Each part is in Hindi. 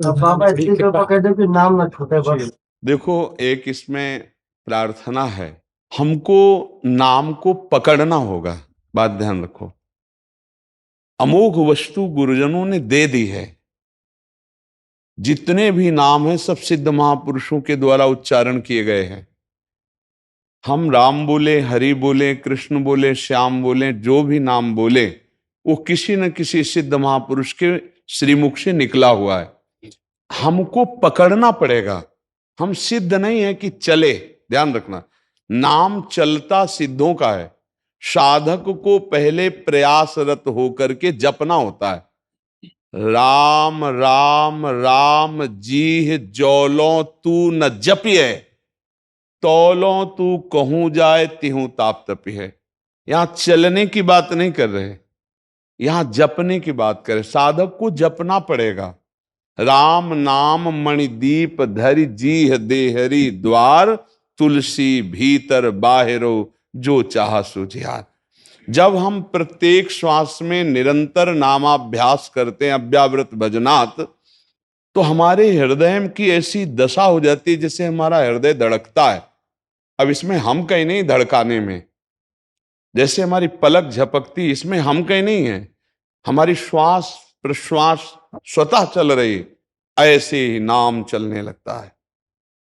अब बाबा इसकी कृपा कर दो कि नाम ना छूटे बस। देखो, एक इसमें प्रार्थना है, हमको नाम को पकड़ना होगा। बात ध्यान रखो, अमोघ वस्तु गुरुजनों ने दे दी है। जितने भी नाम हैं सब सिद्ध महापुरुषों के द्वारा उच्चारण किए गए हैं। हम राम बोले, हरि बोले, कृष्ण बोले, श्याम बोले, जो भी नाम बोले वो किसी न किसी सिद्ध महापुरुष के श्रीमुख से निकला हुआ है। हमको पकड़ना पड़ेगा। हम सिद्ध नहीं है कि चले, ध्यान रखना, नाम चलता सिद्धों का है। साधक को पहले प्रयासरत होकर के जपना होता है। राम राम राम जीह जौलों तू न जपिए, तौलों तू कहूं जाए तिहूं ताप तपी है। यहां चलने की बात नहीं कर रहे, यहां जपने की बात करें। साधक को जपना पड़ेगा। राम नाम मणिदीप धरि जीह देहरी द्वार, तुलसी भीतर बाहिरो जो चाह सुझियार। जब हम प्रत्येक श्वास में निरंतर नामाभ्यास करते हैं, अव्यावृत भजनात्, तो हमारे हृदय की ऐसी दशा हो जाती है जैसे हमारा हृदय धड़कता है। अब इसमें हम कहीं नहीं, धड़काने में जैसे हमारी पलक झपकती, इसमें हम कहीं नहीं है। हमारी श्वास प्रश्वास स्वतः चल रही, ऐसे ही नाम चलने लगता है।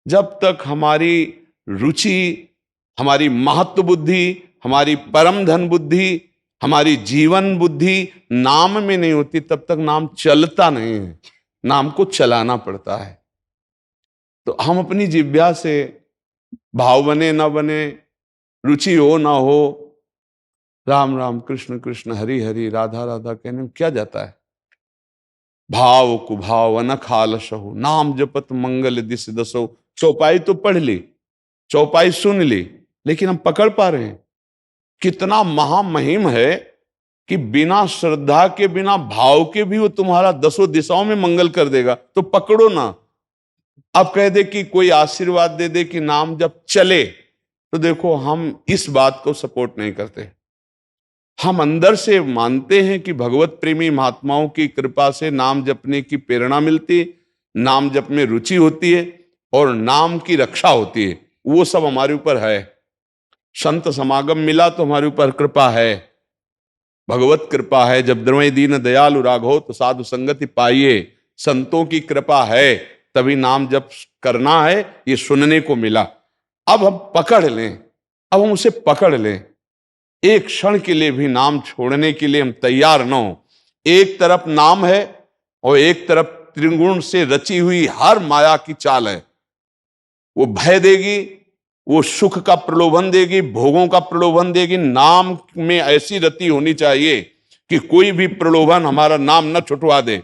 जब तक हमारी रुचि, हमारी महत्व बुद्धि, हमारी परम धन बुद्धि, हमारी जीवन बुद्धि नाम में नहीं होती, तब तक नाम चलता नहीं है। नाम को चलाना पड़ता है। तो हम अपनी जिह्वा से, भाव बने ना बने, रुचि हो ना हो, राम राम कृष्ण कृष्ण हरि हरि राधा राधा कहने में क्या जाता है। भाव कुभाव अनख आलस हो, नाम जपत मंगल दिस दसो। चौपाई तो पढ़ ली, चौपाई सुन ली, लेकिन हम पकड़ पा रहे हैं? कितना महामहिम है कि बिना श्रद्धा के, बिना भाव के भी वो तुम्हारा दसों दिशाओं में मंगल कर देगा। तो पकड़ो ना। अब कह दे कि कोई आशीर्वाद दे दे कि नाम जब चले, तो देखो हम इस बात को सपोर्ट नहीं करते। हम अंदर से मानते हैं कि भगवत प्रेमी महात्माओं की कृपा से नाम जपने की प्रेरणा मिलती, नाम जप में रुचि होती है और नाम की रक्षा होती है। वो सब हमारे ऊपर है। संत समागम मिला तो हमारे ऊपर कृपा है, भगवत कृपा है। जब द्रवै दीन दयालु राघो तो साधु संगति पाइए, संतों की कृपा है, तभी नाम जप करना है, ये सुनने को मिला। अब हम पकड़ लें, अब हम उसे पकड़ लें। एक क्षण के लिए भी नाम छोड़ने के लिए हम तैयार न हो। एक तरफ नाम है और एक तरफ त्रिगुण से रची हुई हर माया की चाल है। वो भय देगी, वो सुख का प्रलोभन देगी, भोगों का प्रलोभन देगी। नाम में ऐसी रति होनी चाहिए कि कोई भी प्रलोभन हमारा नाम न छुटवा दे,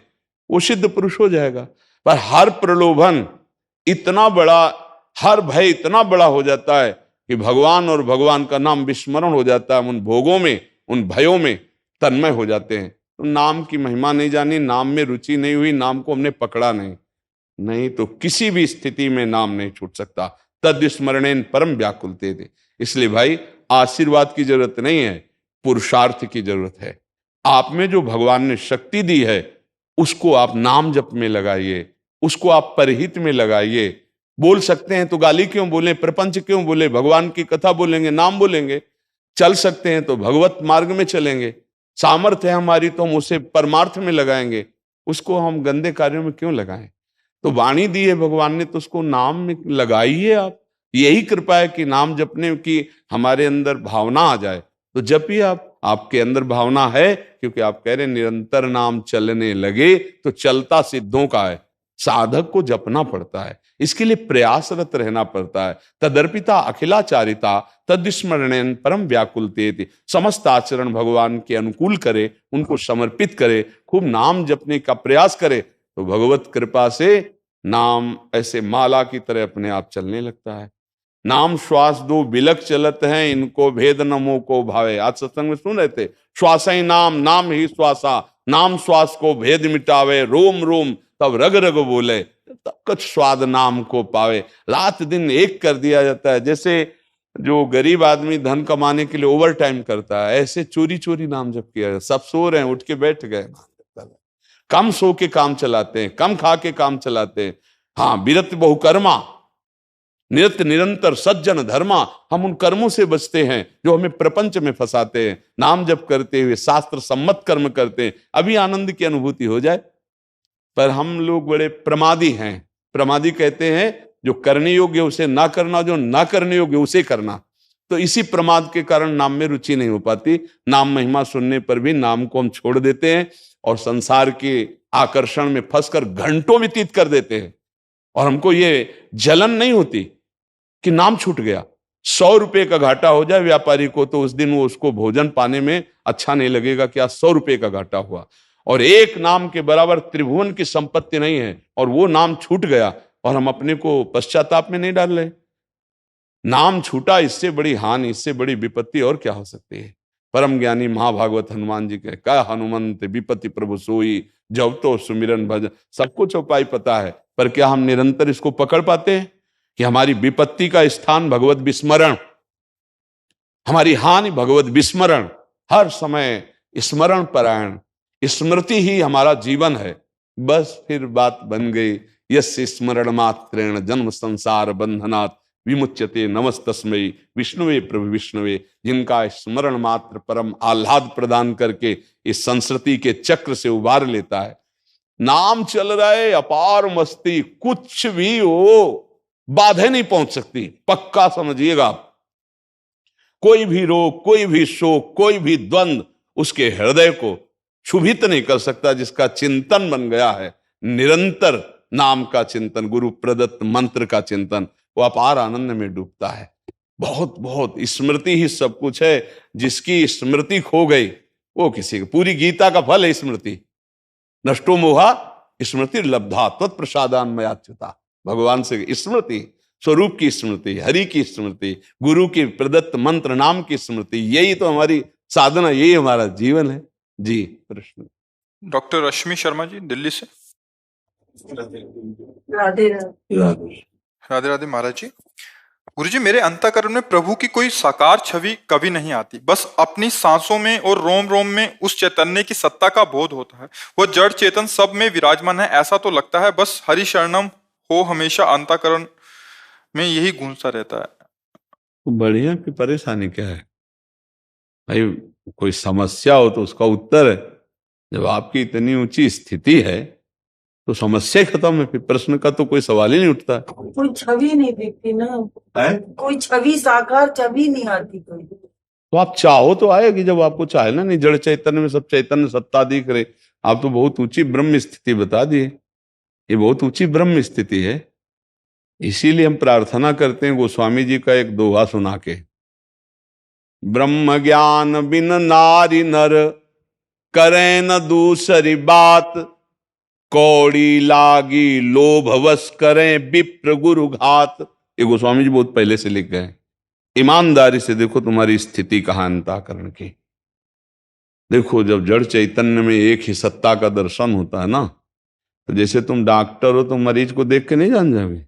वो सिद्ध पुरुष हो जाएगा। पर हर प्रलोभन इतना बड़ा, हर भय इतना बड़ा हो जाता है कि भगवान और भगवान का नाम विस्मरण हो जाता है। उन भोगों में, उन भयों में तन्मय हो जाते हैं। तो नाम की महिमा नहीं जानी, नाम में रुचि नहीं हुई, नाम को हमने पकड़ा नहीं, नहीं तो किसी भी स्थिति में नाम नहीं छूट सकता। तद स्मरणेन परम व्याकुलते थे। इसलिए भाई, आशीर्वाद की जरूरत नहीं है, पुरुषार्थ की जरूरत है। आप में जो भगवान ने शक्ति दी है, उसको आप नाम जप में लगाइए, उसको आप परहित में लगाइए। बोल सकते हैं तो गाली क्यों बोले, प्रपंच क्यों बोले, भगवान की कथा बोलेंगे, नाम बोलेंगे। चल सकते हैं तो भगवत मार्ग में चलेंगे। सामर्थ्य है हमारी तो हम उसे परमार्थ में लगाएंगे, उसको हम गंदे कार्यों में क्यों लगाएं। तो वाणी दी है भगवान ने, तो उसको नाम में लगाइए आप। यही कृपा है कि नाम जपने की हमारे अंदर भावना आ जाए, तो जपिए आप। आपके अंदर भावना है, क्योंकि आप कह रहे निरंतर नाम चलने लगे, तो चलता सिद्धों का है। साधक को जपना पड़ता है, इसके लिए प्रयासरत रहना पड़ता है। तदर्पिता अखिलाचारिता तद्स्मरणेन परम व्याकुलते। समस्त आचरण भगवान के अनुकूल करे, उनको समर्पित करे, खूब नाम जपने का प्रयास करे, तो भगवत कृपा से नाम ऐसे माला की तरह अपने आप चलने लगता है। नाम श्वास दो बिलक चलत हैं, इनको भेद नमो को भावे। आज सत्संग में सुन रहे थे, श्वास ही नाम, नाम ही श्वासा, नाम श्वास को भेद मिटावे, रोम रोम तब रग रग बोले, तब कुछ स्वाद नाम को पावे। रात दिन एक कर दिया जाता है। जैसे जो गरीब आदमी धन कमाने के लिए ओवर टाइम करता है, ऐसे चोरी चोरी नाम जप किया। सब सो रहे हैं, उठ के बैठ गए, कम सो के काम चलाते हैं, कम खा के काम चलाते हैं। हाँ, विरत बहुकर्मा, निरत निरंतर सज्जन धर्मा, हम उन कर्मों से बचते हैं जो हमें प्रपंच में फंसाते हैं। नाम जप करते हुए शास्त्र सम्मत कर्म करते हैं, अभी आनंद की अनुभूति हो जाए। पर हम लोग बड़े प्रमादी हैं। प्रमादी कहते हैं जो करने योग्य उसे ना करना, जो ना करने योग्य उसे करना। तो इसी प्रमाद के कारण नाम में रुचि नहीं हो पाती। नाम महिमा सुनने पर भी नाम को हम छोड़ देते हैं और संसार के आकर्षण में फंसकर घंटों व्यतीत कर देते हैं। और हमको ये जलन नहीं होती कि नाम छूट गया। 100 रुपए का घाटा हो जाए व्यापारी को तो उस दिन वो उसको भोजन पाने में अच्छा नहीं लगेगा कि आज 100 रुपए का घाटा हुआ। और एक नाम के बराबर त्रिभुवन की संपत्ति नहीं है और वो नाम छूट गया और हम अपने को पश्चाताप में नहीं डाल रहे। नाम छूटा, इससे बड़ी हानि, इससे बड़ी विपत्ति और क्या हो सकती है। परम ज्ञानी महाभागवत हनुमान जी के का हनुमंत विपत्ति प्रभु सोई, जब तो सुमिरन भजन। सब कुछ उपाय पता है, पर क्या हम निरंतर इसको पकड़ पाते हैं कि हमारी विपत्ति का स्थान भगवत विस्मरण, हमारी हानि भगवत विस्मरण, हर समय स्मरण परायण, स्मृति ही हमारा जीवन है। बस फिर बात बन गई, यस्य स्मरण मात्रेण जन्म संसार बंधनात् विमुच्यते नमस्तस्मै विष्णुवे प्रभु विष्णुवे। जिनका स्मरण मात्र परम आह्लाद प्रदान करके इस संस्कृति के चक्र से उबार लेता है। नाम चल रहा है, अपार मस्ती, कुछ भी हो बाधा नहीं पहुंच सकती, पक्का समझिएगा। कोई भी रोग, कोई भी शोक, कोई भी द्वंद्व उसके हृदय को क्षुभित नहीं कर सकता, जिसका चिंतन बन गया है निरंतर नाम का चिंतन, गुरु प्रदत्त मंत्र का चिंतन। वो अपार आनंद में डूबता है। बहुत बहुत स्मृति ही सब कुछ है। जिसकी स्मृति खो गई वो किसी की, पूरी गीता का फल है स्मृति। नष्टो मोहा स्मृति लब्धा त्वत्प्रसादान मयाच्युता। भगवान से स्मृति, स्वरूप की स्मृति, हरि की स्मृति, गुरु की प्रदत्त मंत्र नाम की स्मृति, यही तो हमारी साधना, यही हमारा जीवन है। जी प्रश्न। डॉक्टर रश्मि शर्मा जी दिल्ली से। राधे राधे। राधे राधे महाराज जी। गुरु जी, मेरे अंतःकरण में प्रभु की कोई साकार छवि कभी नहीं आती, बस अपनी सांसों में और रोम रोम में उस चैतन्य की सत्ता का बोध होता है। वह जड़ चेतन सब में विराजमान है, ऐसा तो लगता है। बस हरि शरणम हो हमेशा अंतःकरण में यही गूंजता रहता है। बढ़िया, की परेशानी क्या है भाई? कोई समस्या हो तो उसका उत्तर है। जब आपकी इतनी ऊंची स्थिति है तो समस्या खत्म है, फिर प्रश्न का तो कोई सवाल ही नहीं उठता। कोई छवि नहीं दिखती ना है? कोई छवि, साकार छवि नहीं आती कोई। तो आप चाहो तो आएगी, जब आपको चाहे ना। नहीं, जड़ चैतन्य में सब चैतन्य सत्ता दिख रहे। आप तो बहुत ऊंची ब्रह्म स्थिति बता दिए। ये बहुत ऊंची ब्रह्म स्थिति है। इसीलिए हम प्रार्थना करते हैं गोस्वामी जी का एक दोहा सुना के, ब्रह्म ज्ञान बिन नारी नर करें न दूसरी बात, कौड़ी लागी लोभवश करें विप्र गुरु घात। ये गोस्वामी जी बहुत पहले से लिख गए। ईमानदारी से देखो तुम्हारी स्थिति कहां अंतःकरण की। देखो, जब जड़ चैतन्य में एक ही सत्ता का दर्शन होता है ना, तो जैसे तुम डॉक्टर हो तो मरीज को देख के नहीं जान जाओगे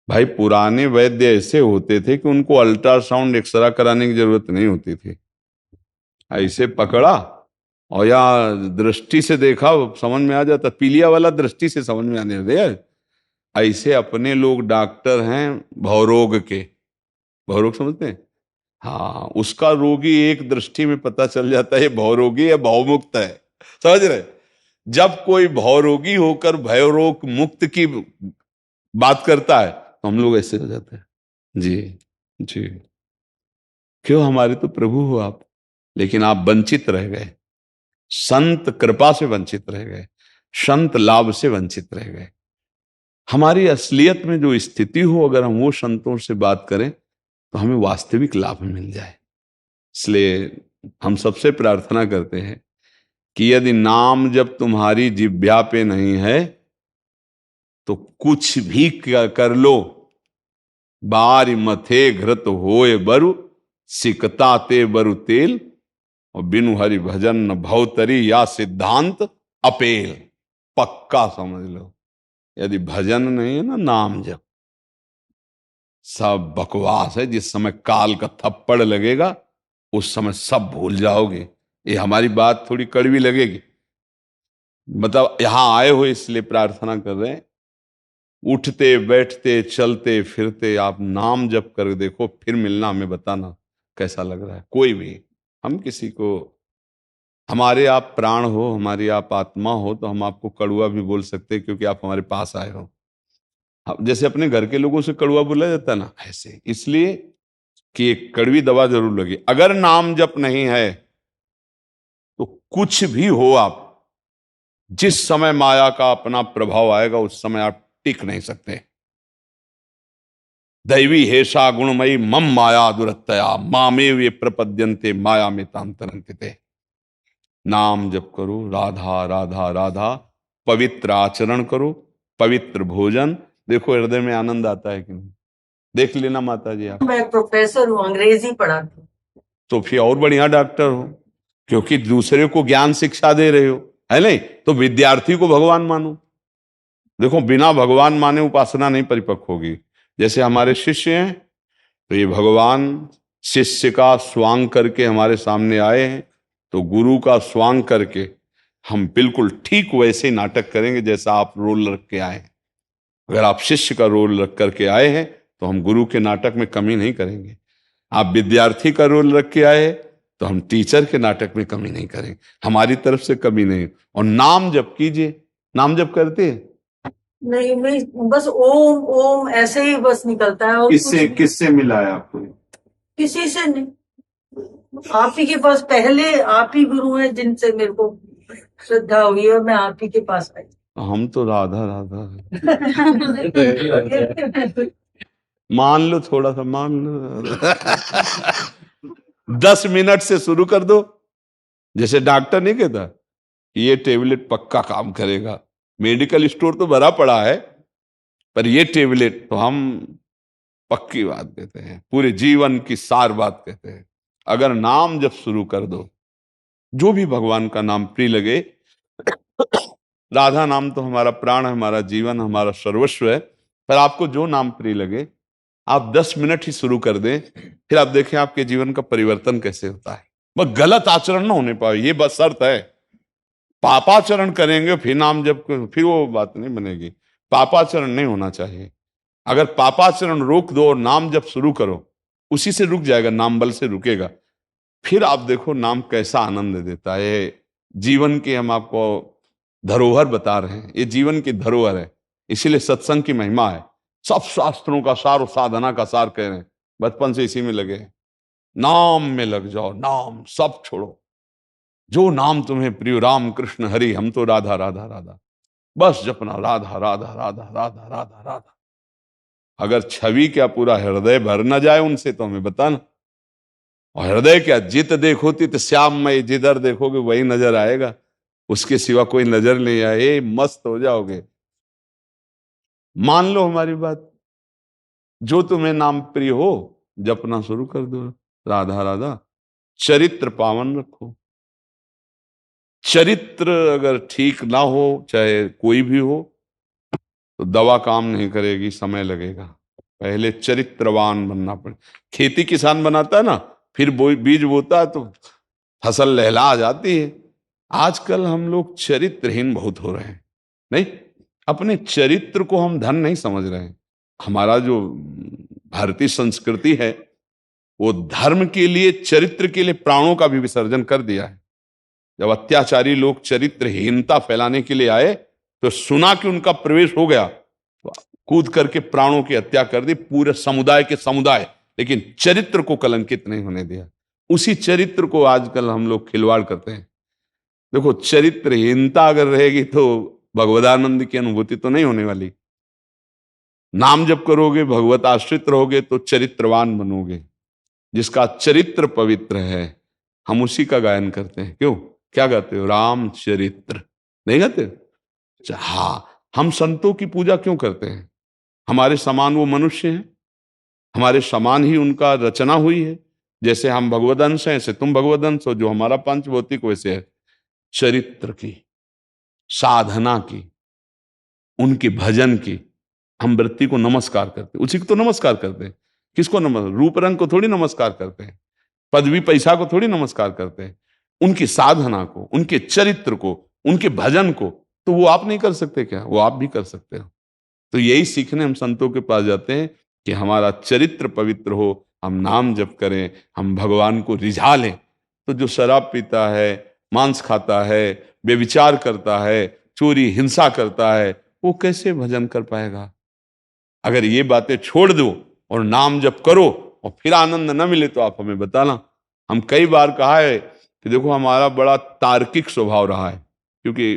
भाई। पुराने वैद्य ऐसे होते थे कि उनको अल्ट्रासाउंड एक्सरा कराने की जरूरत नहीं होती थी। ऐसे पकड़ा और या दृष्टि से देखा, समझ में आ जाता। पीलिया वाला दृष्टि से समझ में आने दे। ऐसे अपने लोग डॉक्टर हैं भवरोग के। भवरोग समझते हैं? हाँ, उसका रोगी एक दृष्टि में पता चल जाता है भवरोगी है भवमुक्त है। समझ रहे? जब कोई भवरोगी होकर भयरोग मुक्त की बात करता है तो हम लोग ऐसे हो जाते हैं। जी जी, क्यों? हमारे तो प्रभु हो आप, लेकिन आप वंचित रह गए। संत कृपा से वंचित रह गए, संत लाभ से वंचित रह गए। हमारी असलियत में जो स्थिति हो, अगर हम वो संतों से बात करें तो हमें वास्तविक लाभ मिल जाए। इसलिए हम सबसे प्रार्थना करते हैं कि यदि नाम जब तुम्हारी जिह्वा पे नहीं है तो कुछ भी कर लो, बारी मथे घृत होए बरु, सिकता ते बरु तेल, और बिनु हरि भजन न भवतरी या सिद्धांत अपेल। पक्का समझ लो, यदि भजन नहीं है ना, नाम जप, सब बकवास है। जिस समय काल का थप्पड़ लगेगा उस समय सब भूल जाओगे। ये हमारी बात थोड़ी कड़वी लगेगी, मतलब यहां आए हो इसलिए प्रार्थना कर रहे हैं, उठते बैठते चलते फिरते आप नाम जप कर देखो, फिर मिलना, हमें बताना कैसा लग रहा है। कोई भी, हम किसी को, हमारे आप प्राण हो, हमारी आप आत्मा हो, तो हम आपको कड़ुआ भी बोल सकते हैं क्योंकि आप हमारे पास आए हो। जैसे अपने घर के लोगों से कड़ुआ बोला जाता है ना, ऐसे इसलिए कि एक कड़वी दवा जरूर लगी। अगर नाम जप नहीं है तो कुछ भी हो आप, जिस समय माया का अपना प्रभाव आएगा उस समय आप टिक नहीं सकते। दैवी हेषा गुणमयी मम माया दुरत्तया मामे वे प्रपद्यन्ते माया में तांतरंते। नाम जप करो, राधा राधा राधा, पवित्र आचरण करो, पवित्र भोजन। देखो हृदय में आनंद आता है कि नहीं, देख लेना माता जी आप। मैं प्रोफेसर हूँ, अंग्रेजी पढ़ाती हूँ। तो फिर और बढ़िया डॉक्टर हो, क्योंकि दूसरे को ज्ञान शिक्षा दे रहे हो, है नहीं? तो विद्यार्थी को भगवान मानो। देखो बिना भगवान माने उपासना नहीं परिपक्व होगी। जैसे हमारे शिष्य हैं, तो ये भगवान शिष्य का स्वांग करके हमारे सामने आए हैं, तो गुरु का स्वांग करके हम बिल्कुल ठीक वैसे ही नाटक करेंगे जैसा आप रोल रख के आए हैं। अगर आप शिष्य का रोल रख करके आए हैं तो हम गुरु के नाटक में कमी नहीं करेंगे। आप विद्यार्थी का रोल रख के आए तो हम टीचर के नाटक में कमी नहीं करेंगे, हमारी तरफ से कमी नहीं। और नाम जप कीजिए। नाम जप करते हैं? नहीं, मैं बस ओम ओम ऐसे ही बस निकलता है। और किससे किससे मिला है आपको? किसी से नहीं, आप ही के पास, पहले आप ही गुरु हैं जिनसे मेरे को श्रद्धा हुई और मैं आप ही के पास आई। हम तो राधा राधा मान लो, थोड़ा सा मान लो। 10 मिनट से शुरू कर दो। जैसे डॉक्टर नहीं कहता ये टेबलेट पक्का काम करेगा, मेडिकल स्टोर तो भरा पड़ा है, पर ये टेबलेट तो हम पक्की बात कहते हैं, पूरे जीवन की सार बात कहते हैं। अगर नाम जब शुरू कर दो, जो भी भगवान का नाम प्रिय लगे, राधा नाम तो हमारा प्राण है, हमारा जीवन, हमारा सर्वस्व है, पर आपको जो नाम प्रिय लगे आप 10 मिनट ही शुरू कर दें, फिर आप देखें आपके जीवन का परिवर्तन कैसे होता है। बस गलत आचरण ना होने पाए, ये बस शर्त है। पापाचरण करेंगे फिर नाम जब, फिर वो बात नहीं बनेगी। पापाचरण नहीं होना चाहिए। अगर पापाचरण रोक दो और नाम जब शुरू करो, उसी से रुक जाएगा, नाम बल से रुकेगा। फिर आप देखो नाम कैसा आनंद देता है। जीवन के हम आपको धरोहर बता रहे हैं, ये जीवन की धरोहर है, इसीलिए सत्संग की महिमा है। सब शास्त्रों का सार और साधना का सार कह रहे हैं, बचपन से इसी में लगे हैं। नाम में लग जाओ, नाम सब छोड़ो, जो नाम तुम्हें प्रिय, राम कृष्ण हरि, हम तो राधा राधा राधा, बस जपना राधा राधा राधा राधा राधा राधा। अगर छवि क्या पूरा हृदय भर न जाए उनसे तो हमें बताना। और हृदय क्या, जित देखो तित श्याममय, जिधर देखोगे वही नजर आएगा, उसके सिवा कोई नजर नहीं आए, मस्त हो जाओगे। मान लो हमारी बात, जो तुम्हें नाम प्रिय हो जपना शुरू कर दो, राधा राधा। चरित्र पावन रखो। चरित्र अगर ठीक ना हो, चाहे कोई भी हो, तो दवा काम नहीं करेगी, समय लगेगा। पहले चरित्रवान बनना पड़े। खेती किसान बनाता है ना, फिर बीज बोता है तो फसल लहला जाती है। आजकल हम लोग चरित्रहीन बहुत हो रहे हैं। नहीं, अपने चरित्र को हम धन नहीं समझ रहे हैं। हमारा जो भारतीय संस्कृति है वो धर्म के लिए, चरित्र के लिए प्राणों का भी विसर्जन कर दिया है। जब अत्याचारी लोग चरित्रहीनता फैलाने के लिए आए तो सुना कि उनका प्रवेश हो गया, तो कूद करके प्राणों की हत्या कर दी, पूरे समुदाय के समुदाय, लेकिन चरित्र को कलंकित नहीं होने दिया। उसी चरित्र को आजकल हम लोग खिलवाड़ करते हैं। देखो चरित्रहीनता अगर रहेगी तो भगवदानंद की अनुभूति तो नहीं होने वाली। नाम जब करोगे, भगवत आश्रित रहोगे तो चरित्रवान बनोगे। जिसका चरित्र पवित्र है हम उसी का गायन करते हैं। क्यों, क्या गाते हो? राम चरित्र नहीं गाते? हाँ, हम संतों की पूजा क्यों करते हैं? हमारे समान वो मनुष्य हैं, हमारे समान ही उनका रचना हुई है। जैसे हम भगवदंश हैं, ऐसे तुम भगवदंश हो। जो हमारा पंचभौतिक वैसे है। चरित्र की, साधना की, उनके भजन की हम वृत्ति को नमस्कार करते हैं। उसी को तो नमस्कार करते हैं। किसको नमस्कार? रूप रंग को थोड़ी नमस्कार करते हैं, पदवी पैसा को थोड़ी नमस्कार करते हैं। उनकी साधना को, उनके चरित्र को, उनके भजन को, तो वो आप नहीं कर सकते क्या? वो आप भी कर सकते हो। तो यही सीखने हम संतों के पास जाते हैं कि हमारा चरित्र पवित्र हो, हम नाम जप करें, हम भगवान को रिझा लें। तो जो शराब पीता है, मांस खाता है, व्यभिचार करता है, चोरी हिंसा करता है, वो कैसे भजन कर पाएगा? अगर ये बातें छोड़ दो और नाम जप करो और फिर आनंद न मिले तो आप हमें बताना। हम कई बार कहा है कि देखो हमारा बड़ा तार्किक स्वभाव रहा है, क्योंकि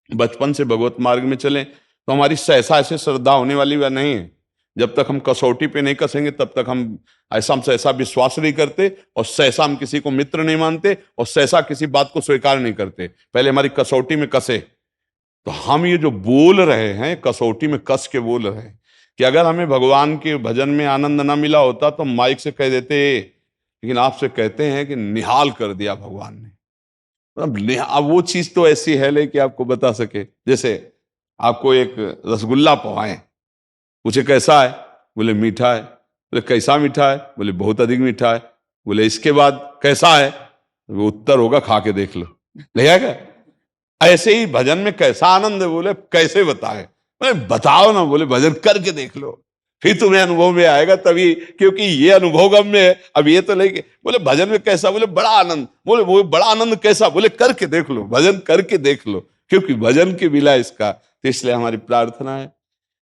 बचपन से भगवत मार्ग में चले तो हमारी सहसा ऐसे श्रद्धा होने वाली वह नहीं है। जब तक हम कसौटी पे नहीं कसेंगे तब तक हम सहसा विश्वास नहीं करते, और सहसा हम किसी को मित्र नहीं मानते, और सहसा किसी बात को स्वीकार नहीं करते। पहले हमारी कसौटी में कसे। तो हम ये जो बोल रहे हैं, कसौटी में कस के बोल रहे हैं कि अगर हमें भगवान के भजन में आनंद ना मिला होता तो माइक से कह देते, लेकिन आपसे कहते हैं कि निहाल कर दिया भगवान ने। अब वो चीज तो ऐसी है ले कि आपको बता सके। जैसे आपको एक रसगुल्ला पवाएं, पूछे कैसा है, बोले मीठा है। बोले कैसा मीठा है? बोले बहुत अधिक मीठा है। बोले इसके बाद कैसा है? वो उत्तर होगा खा के देख लो, ले आएगा। ऐसे ही भजन में कैसा आनंद है? बोले कैसे बताए? बोले बताओ ना। बोले भजन करके देख लो, फिर तुम्हें अनुभव में आएगा तभी, क्योंकि ये अनुभव गम्य है। अब ये तो लेके बोले भजन में कैसा? बोले बड़ा आनंद। बोले वो बड़ा आनंद कैसा? बोले करके देख लो, भजन करके देख लो, क्योंकि भजन के बिना इसका। तो इसलिए हमारी प्रार्थना है,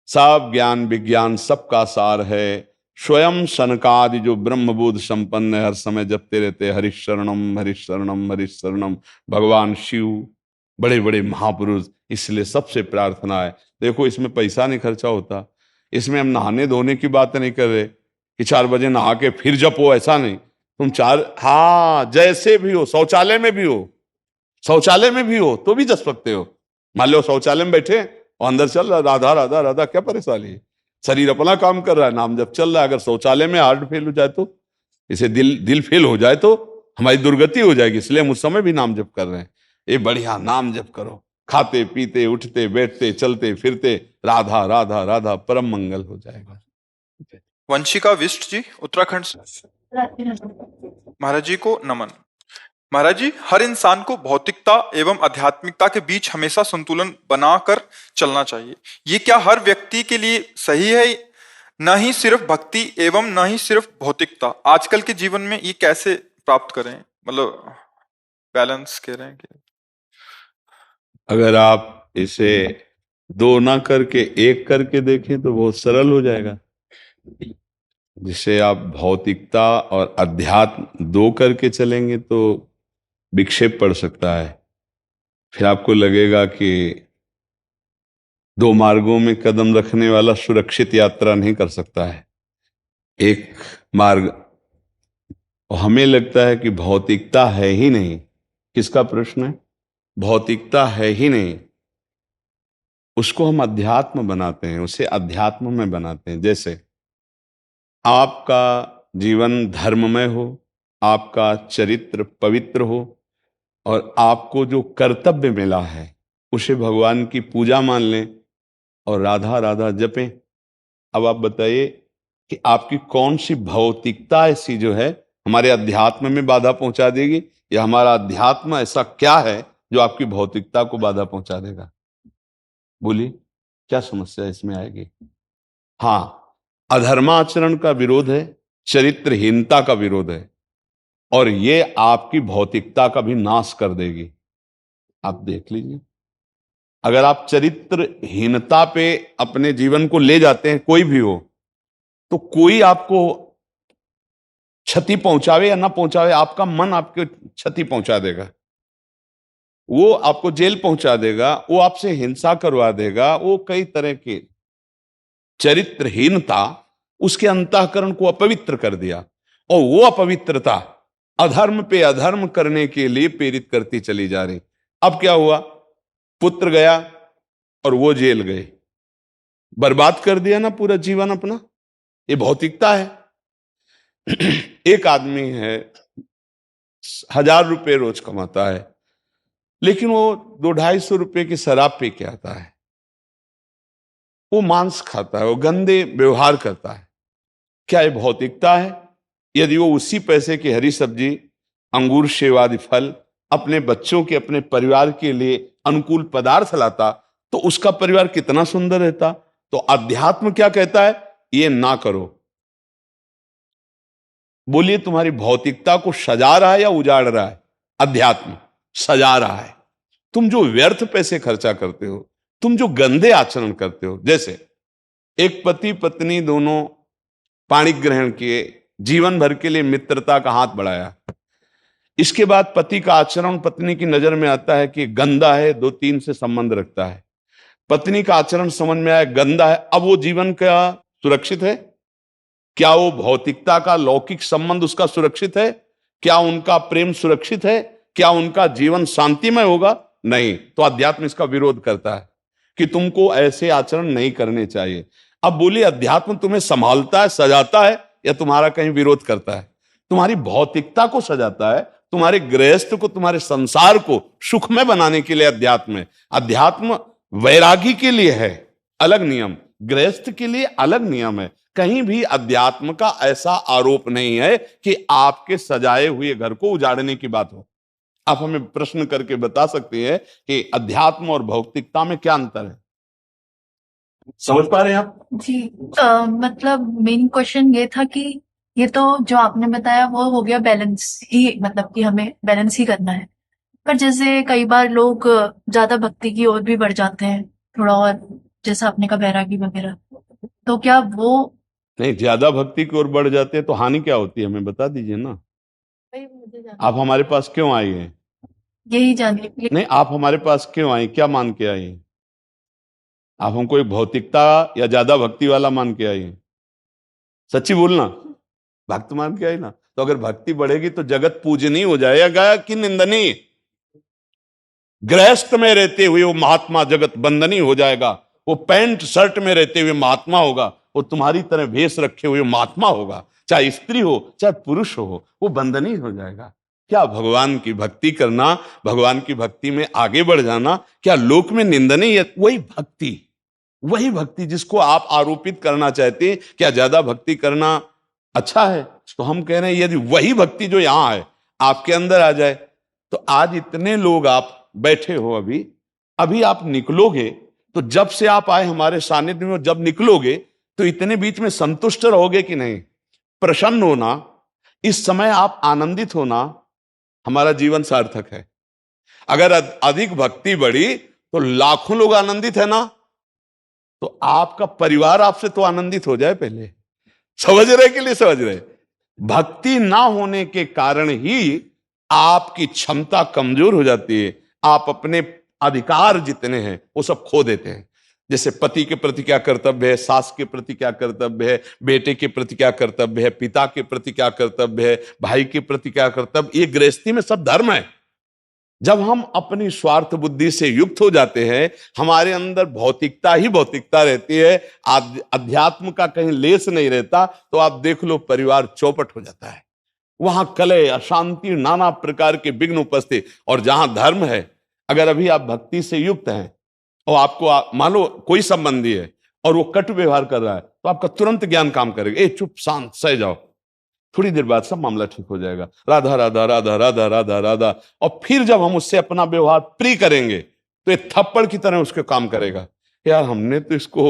सब ज्ञान विज्ञान सबका सार है, स्वयं सनकादि जो ब्रह्मबोध संपन्न है, हर समय जपते रहते हरिशरणम हरिशरणम हरिशरणम, भगवान शिव, बड़े बड़े महापुरुष। इसलिए सबसे प्रार्थना है, देखो इसमें पैसा नहीं खर्चा होता, इसमें हम नहाने धोने की बात नहीं कर रहे कि 4 बजे नहा के फिर जपो, ऐसा नहीं। तुम जैसे भी हो, शौचालय में भी हो, शौचालय में भी हो तो भी जप सकते हो। मान लो शौचालय में बैठे और अंदर चल रहा राधा राधा राधा, क्या परेशानी है? शरीर अपना काम कर रहा है, नाम जप चल रहा है। अगर शौचालय में हार्ट फेल हो जाए तो, इसे दिल फेल हो जाए तो हमारी दुर्गति हो जाएगी। इसलिए हम उस समय भी नाम जप कर रहे हैं। ये बढ़िया नाम जप करो, खाते पीते उठते बैठते चलते फिरते राधा राधा राधा, परम मंगल हो जाएगा। वंशिका विष्ट जी उत्तराखंड से, महाराज जी को नमन। महाराज जी, हर इंसान को भौतिकता एवं आध्यात्मिकता के बीच हमेशा संतुलन बनाकर चलना चाहिए। ये क्या हर व्यक्ति के लिए सही है? न ही सिर्फ भक्ति एवं न ही सिर्फ भौतिकता, आजकल के जीवन में ये कैसे प्राप्त करें? मतलब बैलेंस कह रहे हैं कि अगर आप इसे 2 ना करके 1 करके देखें तो बहुत सरल हो जाएगा। जिसे आप भौतिकता और अध्यात्म 2 करके चलेंगे तो विक्षेप पड़ सकता है। फिर आपको लगेगा कि 2 मार्गों में कदम रखने वाला सुरक्षित यात्रा नहीं कर सकता है, एक मार्ग। और हमें लगता है कि भौतिकता है ही नहीं। किसका प्रश्न है? भौतिकता है ही नहीं, उसको हम अध्यात्म बनाते हैं, उसे अध्यात्म में बनाते हैं। जैसे आपका जीवन धर्ममय हो, आपका चरित्र पवित्र हो, और आपको जो कर्तव्य मिला है उसे भगवान की पूजा मान लें और राधा राधा जपें। अब आप बताइए कि आपकी कौन सी भौतिकता ऐसी जो है हमारे अध्यात्म में बाधा पहुंचा देगी, या हमारा अध्यात्म ऐसा क्या है जो आपकी भौतिकता को बाधा पहुंचा देगा? बोलिए, क्या समस्या इसमें आएगी? हाँ, अधर्माचरण का विरोध है, चरित्रहीनता का विरोध है, और ये आपकी भौतिकता का भी नाश कर देगी। आप देख लीजिए, अगर आप चरित्रहीनता पे अपने जीवन को ले जाते हैं, कोई भी हो, तो कोई आपको क्षति पहुंचावे या ना पहुंचावे, आपका मन आपको क्षति पहुंचा देगा। वो आपको जेल पहुंचा देगा, वो आपसे हिंसा करवा देगा, वो कई तरह के। चरित्रहीनता उसके अंतःकरण को अपवित्र कर दिया, और वो अपवित्रता अधर्म पे अधर्म करने के लिए प्रेरित करती चली जा रही। अब क्या हुआ? पुत्र गया और वो जेल गए, बर्बाद कर दिया ना पूरा जीवन अपना। ये भौतिकता है। एक आदमी है 1000 रुपए रोज कमाता है, लेकिन वो 200-250 रुपए की शराब पी के आता है, वो मांस खाता है, वो गंदे व्यवहार करता है। क्या ये भौतिकता है? यदि वो उसी पैसे की हरी सब्जी, अंगूर, सेब आदि फल अपने बच्चों के, अपने परिवार के लिए अनुकूल पदार्थ लाता तो उसका परिवार कितना सुंदर रहता। तो अध्यात्म क्या कहता है, ये ना करो। बोलिए तुम्हारी भौतिकता को सजा रहा है या उजाड़ रहा है? अध्यात्म सजा रहा है। तुम जो व्यर्थ पैसे खर्चा करते हो, तुम जो गंदे आचरण करते हो, जैसे एक पति पत्नी दोनों पाणी ग्रहण किए, जीवन भर के लिए मित्रता का हाथ बढ़ाया, इसके बाद पति का आचरण पत्नी की नजर में आता है कि गंदा है, 2-3 से संबंध रखता है, पत्नी का आचरण समझ में आया गंदा है, अब वो जीवन का सुरक्षित है? क्या वो भौतिकता का लौकिक संबंध उसका सुरक्षित है? क्या उनका प्रेम सुरक्षित है? क्या उनका जीवन शांतिमय होगा? नहीं। तो अध्यात्म इसका विरोध करता है कि तुमको ऐसे आचरण नहीं करने चाहिए। अब बोलिए अध्यात्म तुम्हें संभालता है, सजाता है, या तुम्हारा कहीं विरोध करता है? तुम्हारी भौतिकता को सजाता है, तुम्हारे गृहस्थ को, तुम्हारे संसार को सुखमय बनाने के लिए अध्यात्म है। अध्यात्म वैरागी के लिए है अलग नियम, गृहस्थ के लिए अलग नियम है। कहीं भी अध्यात्म का ऐसा आरोप नहीं है कि आपके सजाए हुए घर को उजाड़ने की बात हो। आप हमें प्रश्न करके बता सकते हैं कि अध्यात्म और भौतिकता में क्या अंतर है? समझ पा रहे हैं आप? जी। मतलब मेन क्वेश्चन ये था कि ये तो जो आपने बताया वो हो गया बैलेंस ही, मतलब कि हमें बैलेंस ही करना है। पर जैसे कई बार लोग ज्यादा भक्ति की ओर भी बढ़ जाते हैं थोड़ा, और जैसा आपने कहा बैरागी वगैरह, तो क्या वो नहीं, ज्यादा भक्ति की ओर बढ़ जाते हैं तो हानि क्या होती है, हमें बता दीजिए ना। आप हमारे पास क्यों आई हैं? यही जानिए। नहीं, आप हमारे पास क्यों आई, क्या मान के आई हैं? आप हमको एक भौतिकता या ज्यादा भक्ति वाला मान के आई हैं? सच्ची बोलना, भक्त मान के आई ना? तो अगर भक्ति बढ़ेगी तो जगत पूजनीय हो जाएगा कि निंदनीय? गृहस्थ में रहते हुए वो महात्मा जगत बंदनीय हो जाएगा। वो पैंट शर्ट में रहते हुए महात्मा होगा, वो तुम्हारी तरह भेष रखे हुए महात्मा होगा, चाहे स्त्री हो चाहे पुरुष हो, वो बंदनीय हो जाएगा। क्या भगवान की भक्ति करना, भगवान की भक्ति में आगे बढ़ जाना, क्या लोक में निंदनीय? वही भक्ति जिसको आप आरोपित करना चाहते हैं, क्या ज्यादा भक्ति करना अच्छा है? तो हम कह रहे हैं यदि वही भक्ति जो यहां है आपके अंदर आ जाए, तो आज इतने लोग आप बैठे हो, अभी आप निकलोगे, तो जब से आप आए हमारे सानिध्य में, जब निकलोगे तो इतने बीच में संतुष्ट रहोगे कि नहीं? प्रसन्न होना, इस समय आप आनंदित होना, हमारा जीवन सार्थक है। अगर अधिक भक्ति बढ़ी तो लाखों लोग आनंदित है ना, तो आपका परिवार आपसे तो आनंदित हो जाए पहले। समझ रहे कि नहीं समझ रहे? भक्ति ना होने के कारण ही आपकी क्षमता कमजोर हो जाती है, आप अपने अधिकार जितने हैं वो सब खो देते हैं। जैसे पति के प्रति क्या कर्तव्य है, सास के प्रति क्या कर्तव्य है, बेटे के प्रति क्या कर्तव्य है, पिता के प्रति क्या कर्तव्य है, भाई के प्रति क्या कर्तव्य, ये गृहस्थी में सब धर्म है। जब हम अपनी स्वार्थ बुद्धि से युक्त हो जाते हैं, हमारे अंदर भौतिकता ही भौतिकता रहती है, अध्यात्म का कहीं लेस नहीं रहता, तो आप देख लो परिवार चौपट हो जाता है। वहां कलह, अशांति, नाना प्रकार के विघ्न उपस्थित। और जहां धर्म है, अगर अभी आप भक्ति से युक्त हैं और आपको मान लो कोई संबंधी है और वो कटु व्यवहार कर रहा है, तो आपका तुरंत ज्ञान काम करेगा, ए चुप शांत सह जाओ, थोड़ी देर बाद सब मामला ठीक हो जाएगा, राधा राधा राधा राधा राधा राधा। और फिर जब हम उससे अपना व्यवहार प्रिय करेंगे तो ये थप्पड़ की तरह उसके काम करेगा, यार हमने तो इसको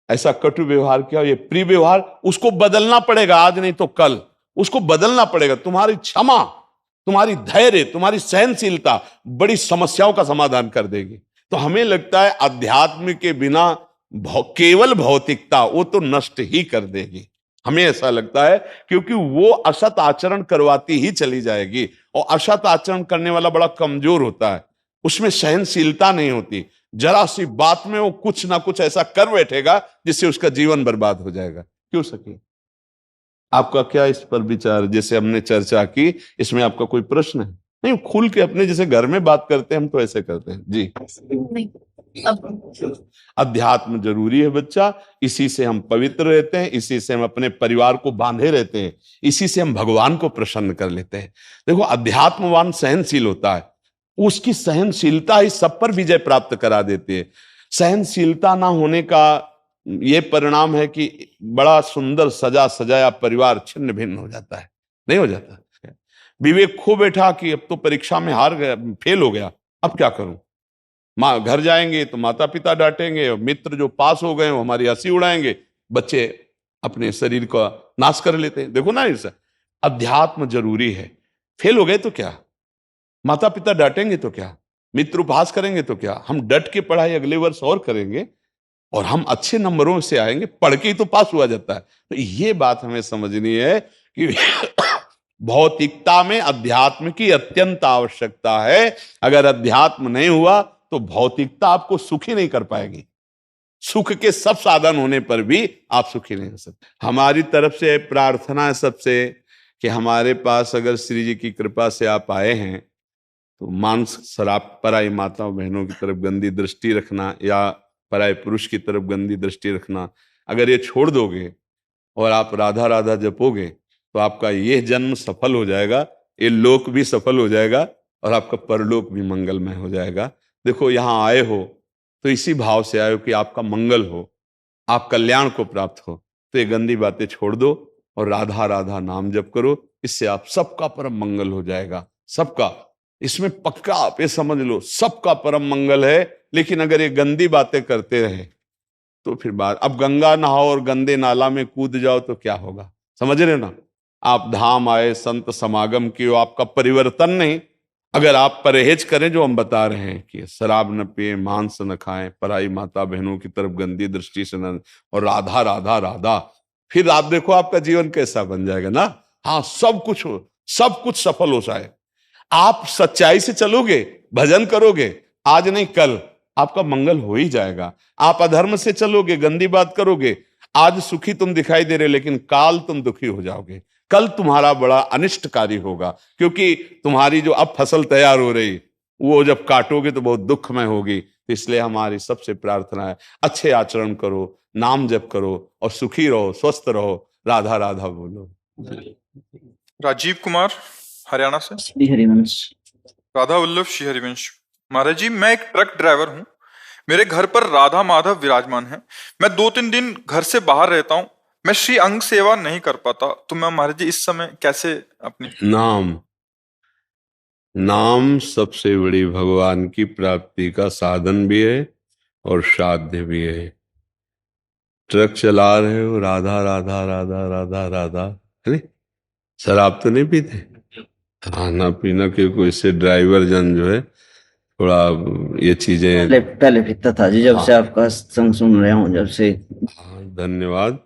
ऐसा कटु व्यवहार किया, ये प्रिय व्यवहार, उसको बदलना पड़ेगा, आज नहीं तो कल उसको बदलना पड़ेगा। तुम्हारी क्षमा, तुम्हारी धैर्य, तुम्हारी सहनशीलता बड़ी समस्याओं का समाधान कर देगी। तो हमें लगता है अध्यात्म के बिना केवल भौतिकता वो तो नष्ट ही कर देगी, हमें ऐसा लगता है, क्योंकि वो असत आचरण करवाती ही चली जाएगी। और असत आचरण करने वाला बड़ा कमजोर होता है, उसमें सहनशीलता नहीं होती, जरा सी बात में वो कुछ ना कुछ ऐसा कर बैठेगा जिससे उसका जीवन बर्बाद हो जाएगा। क्यों सके? आपका क्या इस पर विचार? जैसे हमने चर्चा की, इसमें आपका कोई प्रश्न है? नहीं, खुल के अपने जैसे घर में बात करते हैं हम तो ऐसे करते हैं जी। नहीं, अब अध्यात्म जरूरी है बच्चा, इसी से हम पवित्र रहते हैं, इसी से हम अपने परिवार को बांधे रहते हैं, इसी से हम भगवान को प्रसन्न कर लेते हैं। देखो अध्यात्मवान सहनशील होता है, उसकी सहनशीलता ही सब पर विजय प्राप्त करा देती है। सहनशीलता ना होने का ये परिणाम है कि बड़ा सुंदर सजा सजाया परिवार छिन्न भिन्न हो जाता है, नहीं हो जाता। विवेक खो बैठा कि अब तो परीक्षा में हार गया, फेल हो गया, अब क्या करूं, माँ घर जाएंगे तो माता पिता डांटेंगे, और मित्र जो पास हो गए वो हमारी हंसी उड़ाएंगे, बच्चे अपने शरीर का नाश कर लेते हैं। देखो ना, इस अध्यात्म जरूरी है। फेल हो गए तो क्या, माता पिता डांटेंगे तो क्या, मित्र उपहास करेंगे तो क्या, हम डट के पढ़ाई अगले वर्ष और करेंगे और हम अच्छे नंबरों से आएंगे। पढ़ के ही तो पास हुआ जाता है। तो ये बात हमें समझनी है कि भौतिकता में अध्यात्म की अत्यंत आवश्यकता है। अगर अध्यात्म नहीं हुआ तो भौतिकता आपको सुखी नहीं कर पाएगी। सुख के सब साधन होने पर भी आप सुखी नहीं हो सकते। हमारी तरफ से प्रार्थना है सबसे कि हमारे पास अगर श्री जी की कृपा से आप आए हैं तो मांस शराब, पराई माताओं बहनों की तरफ गंदी दृष्टि रखना या पराय पुरुष की तरफ गंदी दृष्टि रखना, अगर ये छोड़ दोगे और आप राधा राधा जपोगे तो आपका ये जन्म सफल हो जाएगा, ये लोक भी सफल हो जाएगा और आपका परलोक भी मंगलमय हो जाएगा। देखो, यहाँ आए हो तो इसी भाव से आए हो कि आपका मंगल हो, आप कल्याण को प्राप्त हो। तो ये गंदी बातें छोड़ दो और राधा राधा नाम जप करो, इससे आप सबका परम मंगल हो जाएगा। सबका, इसमें पक्का आप ये समझ लो, सबका परम मंगल है। लेकिन अगर ये गंदी बातें करते रहे तो फिर बात, अब गंगा नहाओ और गंदे नाला में कूद जाओ तो क्या होगा, समझ रहे ना। आप धाम आए, संत समागम किए, आपका परिवर्तन नहीं। अगर आप परहेज करें जो हम बता रहे हैं कि शराब न पिए, मांस न खाएं, पराई माता बहनों की तरफ गंदी दृष्टि से न, और राधा राधा राधा, फिर आप देखो आपका जीवन कैसा बन जाएगा ना। हाँ, सब कुछ सफल हो जाए। आप सच्चाई से चलोगे, भजन करोगे, आज नहीं कल आपका मंगल हो ही जाएगा। आप अधर्म से चलोगे, गंदी बात करोगे, आज सुखी तुम दिखाई दे रहे लेकिन काल तुम दुखी हो जाओगे। कल तुम्हारा बड़ा अनिष्टकारी होगा, क्योंकि तुम्हारी जो अब फसल तैयार हो रही वो जब काटोगे तो बहुत दुखमय होगी। तो इसलिए हमारी सबसे प्रार्थना है, अच्छे आचरण करो, नाम जप करो और सुखी रहो, स्वस्थ रहो, राधा राधा बोलो। राजीव कुमार हरियाणा से। श्री हरिवंश। राधा वल्लभ श्री हरिवंश। महाराज जी, मैं एक ट्रक ड्राइवर हूँ। मेरे घर पर राधा माधव विराजमान है। मैं 2-3 दिन घर से बाहर रहता हूँ। मैं श्री अंग सेवा नहीं कर पाता, तो मैं महाराज जी इस समय कैसे अपनी नाम सबसे बड़ी भगवान की प्राप्ति का साधन भी है और साध्य भी है। ट्रक चला रहे हो, राधा राधा राधा राधा राधा, है, शराब तो नहीं पीते, खाना पीना के कोई से ड्राइवर जन जो है थोड़ा ये चीजें पहले पीता था जी, जब से आपका संग सुन रहा हूँ, जब से। धन्यवाद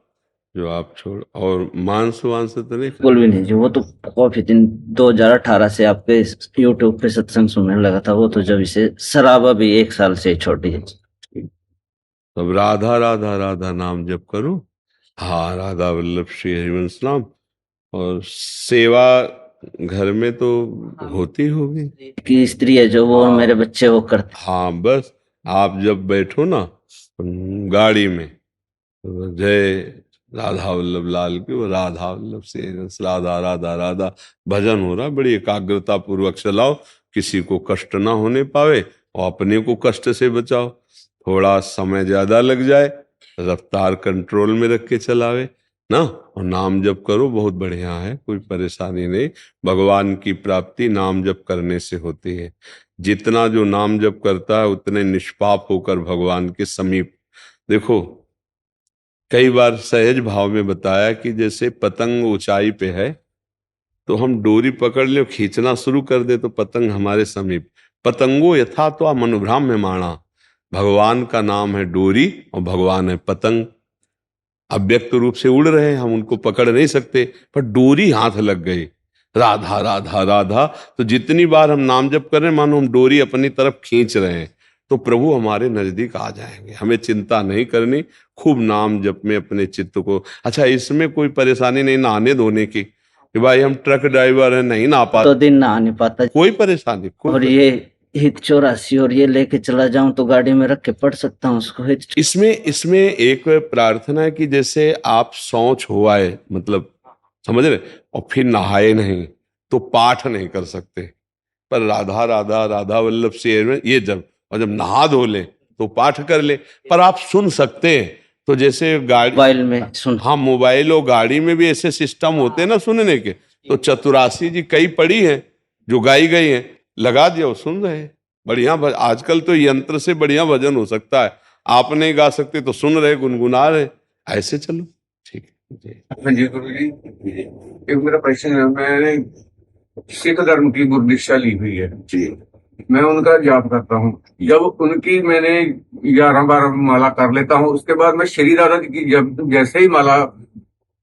जो आप छोड़, और मांस वांस तो नहीं, बिल्कुल भी नहीं जी। वो तो काफी दिन 2018 से आपके यूट्यूब पे सत्संग सुनने लगा था। वो तो जब इसे शराब भी 1 साल से छोड़ी है। तब राधा राधा राधा नाम जप करो। हाँ, राधा वल्लभ श्री हरिवंश नाम। और सेवा घर में तो होती होगी कि स्त्री है जो, वो मेरे बच्चे वो करते। हाँ, बस आप जब बैठो ना गाड़ी में, जय राधा वल्लभ लाल की, वो राधा वल्लभ से राधा राधा राधा भजन हो रहा, बड़ी एकाग्रता पूर्वक चलाओ, किसी को कष्ट ना होने पावे और अपने को कष्ट से बचाओ। थोड़ा समय ज्यादा लग जाए, रफ्तार कंट्रोल में रख के चलावे ना, और नाम जप करो, बहुत बढ़िया है, कोई परेशानी नहीं। भगवान की प्राप्ति नाम जप करने से होती है। जितना जो नाम जप करता है उतने निष्पाप होकर भगवान के समीप। देखो, कई बार सहज भाव में बताया कि जैसे पतंग ऊंचाई पे है तो हम डोरी पकड़ ले, खींचना शुरू कर दे तो पतंग हमारे समीप। पतंगो यथा तो मनुभ्राम में माना। भगवान का नाम है डोरी और भगवान है पतंग। अव्यक्त रूप से उड़ रहे हैं, हम उनको पकड़ नहीं सकते, पर डोरी हाथ लग गई, राधा राधा राधा। तो जितनी बार हम नाम जप कर रहे हैं, मानो हम डोरी अपनी तरफ खींच रहे हैं, तो प्रभु हमारे नजदीक आ जाएंगे। हमें चिंता नहीं करनी, खूब नाम जप में अपने चित्त को। अच्छा, इसमें कोई परेशानी नहीं नहाने धोने की, कि भाई हम ट्रक ड्राइवर हैं, नहीं नहा पाते, 2 दिन नहा नहीं पाता। कोई परेशानी, और ये हित 84 और ये लेके चला जाऊं तो गाड़ी में रख के पढ़ सकता हूँ उसको। इसमें एक प्रार्थना है कि जैसे आप शौच हो आए, मतलब समझ रहे, और फिर नहाए नहीं तो पाठ नहीं कर सकते, पर राधा राधा राधा वल्लभ से ये जब, और जब नहा धो ले तो पाठ कर ले। पर आप सुन सकते हैं, तो जैसे गाड़ी मोबाइल में सुन, हाँ, मोबाइल और गाड़ी में भी ऐसे सिस्टम होते हैं ना सुनने के। तो चतुरासी जी कई पढ़ी हैं जो गाई गई हैं, लगा दिया, सुन रहे हैं। बढ़िया आजकल तो यंत्र से बढ़िया भजन हो सकता है, आप नहीं गा सकते तो सुन रहे, गुनगुना रहे, ऐसे चलो, ठीक है जी। हाँ जी गुरु जी, एक मेरा प्रश्न है। मैंने सिख धर्म की गुरु दीक्षा ली हुई है जी, मैं उनका जाप करता हूँ। जब उनकी मैंने 11-12 माला कर लेता हूँ, उसके बाद मैं श्री राधा जी की जब जैसे ही माला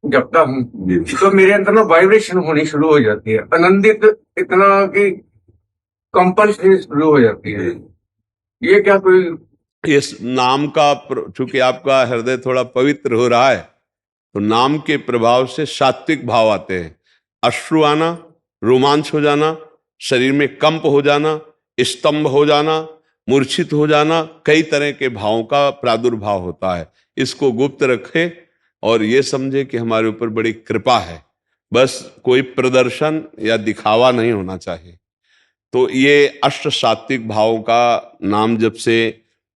जपता हूँ तो मेरे अंदर ना वाइब्रेशन होनी शुरू हो जाती है, आनंदित इतना कि कंपल्सन शुरू हो जाती है। ये क्या कोई इस नाम का चूंकि आपका हृदय थोड़ा पवित्र हो रहा है, तो नाम के प्रभाव से सात्विक भाव आते हैं। अश्रु आना, रोमांच हो जाना, शरीर में कंप हो जाना, स्तंभ हो जाना, मूर्छित हो जाना, कई तरह के भावों का प्रादुर्भाव होता है। इसको गुप्त रखे और ये समझे कि हमारे ऊपर बड़ी कृपा है, बस कोई प्रदर्शन या दिखावा नहीं होना चाहिए। तो ये अष्ट सात्विक भावों का नाम जब से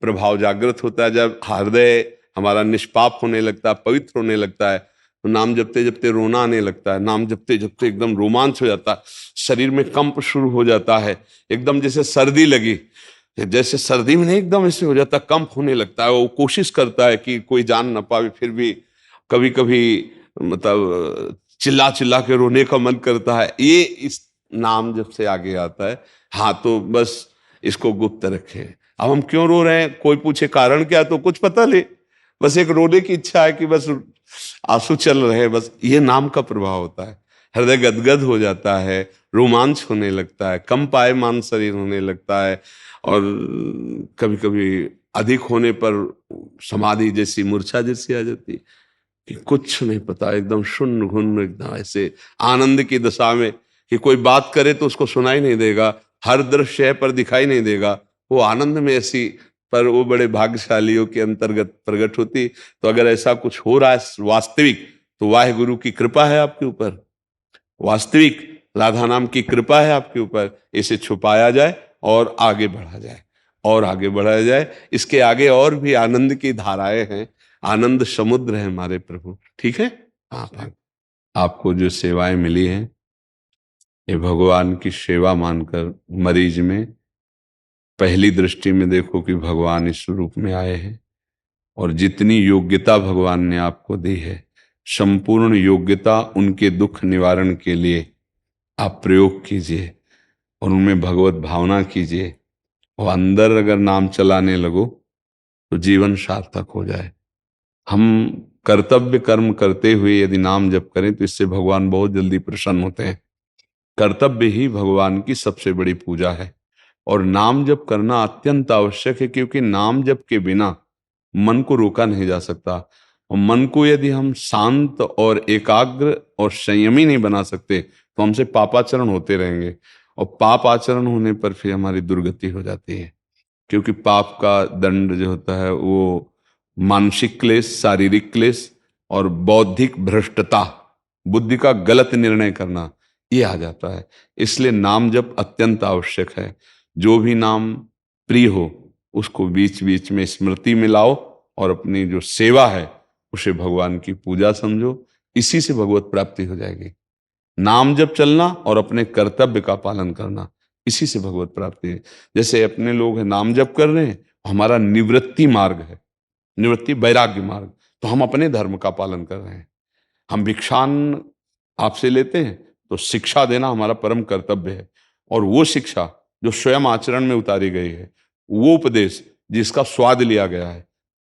प्रभाव जागृत होता है, जब हृदय हमारा निष्पाप होने लगता है, पवित्र होने लगता है, तो नाम जपते जपते रोना आने लगता है, नाम जपते जपते एकदम रोमांच हो जाता है, शरीर में कंप शुरू हो जाता है, एकदम जैसे सर्दी लगी, जैसे सर्दी में नहीं एकदम ऐसे हो जाता, कंप होने लगता है। वो कोशिश करता है कि कोई जान ना पावे, फिर भी कभी कभी मतलब चिल्ला चिल्ला के रोने का मन करता है। ये इस नाम जब से आगे आता है। हाँ, तो बस इसको गुप्त रखें। अब हम क्यों रो रहे हैं, कोई पूछे कारण क्या, तो कुछ पता ले, बस एक रोने की इच्छा है कि बस आंसू चल रहे हैं, बस ये नाम का प्रभाव होता है। हृदय गदगद हो जाता है, रोमांच होने लगता है, कंपायमान शरीर होने लगता है, और कभी कभी अधिक होने पर समाधि जैसी, मूर्छा जैसी आ जाती है कि कुछ नहीं पता, एकदम शून्य घुन्न, एकदम ऐसे आनंद की दशा में कि कोई बात करे तो उसको सुनाई नहीं देगा, हर दृश्य है पर दिखाई नहीं देगा, वो आनंद में ऐसी। पर वो बड़े भाग्यशालियों के अंतर्गत प्रकट होती। तो अगर ऐसा कुछ हो रहा है वास्तविक, तो वाहे गुरु की कृपा है आपके ऊपर, वास्तविक राधा नाम की कृपा है आपके ऊपर। इसे छुपाया जाए और आगे बढ़ा जाए, और आगे बढ़ाया जाए। इसके आगे और भी आनंद की धाराएं हैं, आनंद समुद्र है हमारे प्रभु, ठीक है। आपको जो सेवाएं मिली हैं, ये भगवान की सेवा मानकर मरीज में पहली दृष्टि में देखो कि भगवान इस रूप में आए हैं, और जितनी योग्यता भगवान ने आपको दी है, संपूर्ण योग्यता उनके दुख निवारण के लिए आप प्रयोग कीजिए और उनमें भगवत भावना कीजिए, और अंदर अगर नाम चलाने लगो तो जीवन सार्थक हो जाए। हम कर्तव्य कर्म करते हुए यदि नाम जप करें तो इससे भगवान बहुत जल्दी प्रसन्न होते हैं। कर्तव्य ही भगवान की सबसे बड़ी पूजा है, और नाम जप करना अत्यंत आवश्यक है, क्योंकि नाम जप के बिना मन को रोका नहीं जा सकता। और मन को यदि हम शांत और एकाग्र और संयमी नहीं बना सकते तो हमसे पापाचरण होते रहेंगे, और पाप आचरण होने पर फिर हमारी दुर्गति हो जाती है। क्योंकि पाप का दंड जो होता है वो मानसिक क्लेश, शारीरिक क्लेश और बौद्धिक भ्रष्टता, बुद्धि का गलत निर्णय करना, ये आ जाता है। इसलिए नाम जप अत्यंत आवश्यक है। जो भी नाम प्रिय हो उसको बीच बीच में स्मृति में लाओ, और अपनी जो सेवा है उसे भगवान की पूजा समझो, इसी से भगवत प्राप्ति हो जाएगी। नाम जप चलना और अपने कर्तव्य का पालन करना, इसी से भगवत प्राप्ति है। जैसे अपने लोग हैं नाम जप कर रहे हैं, हमारा निवृत्ति मार्ग है, निवृत्ति वैराग्य मार्ग, तो हम अपने धर्म का पालन कर रहे हैं। हम भिक्षान आपसे लेते हैं तो शिक्षा देना हमारा परम कर्तव्य है, और वो शिक्षा जो स्वयं आचरण में उतारी गई है, वो उपदेश जिसका स्वाद लिया गया है,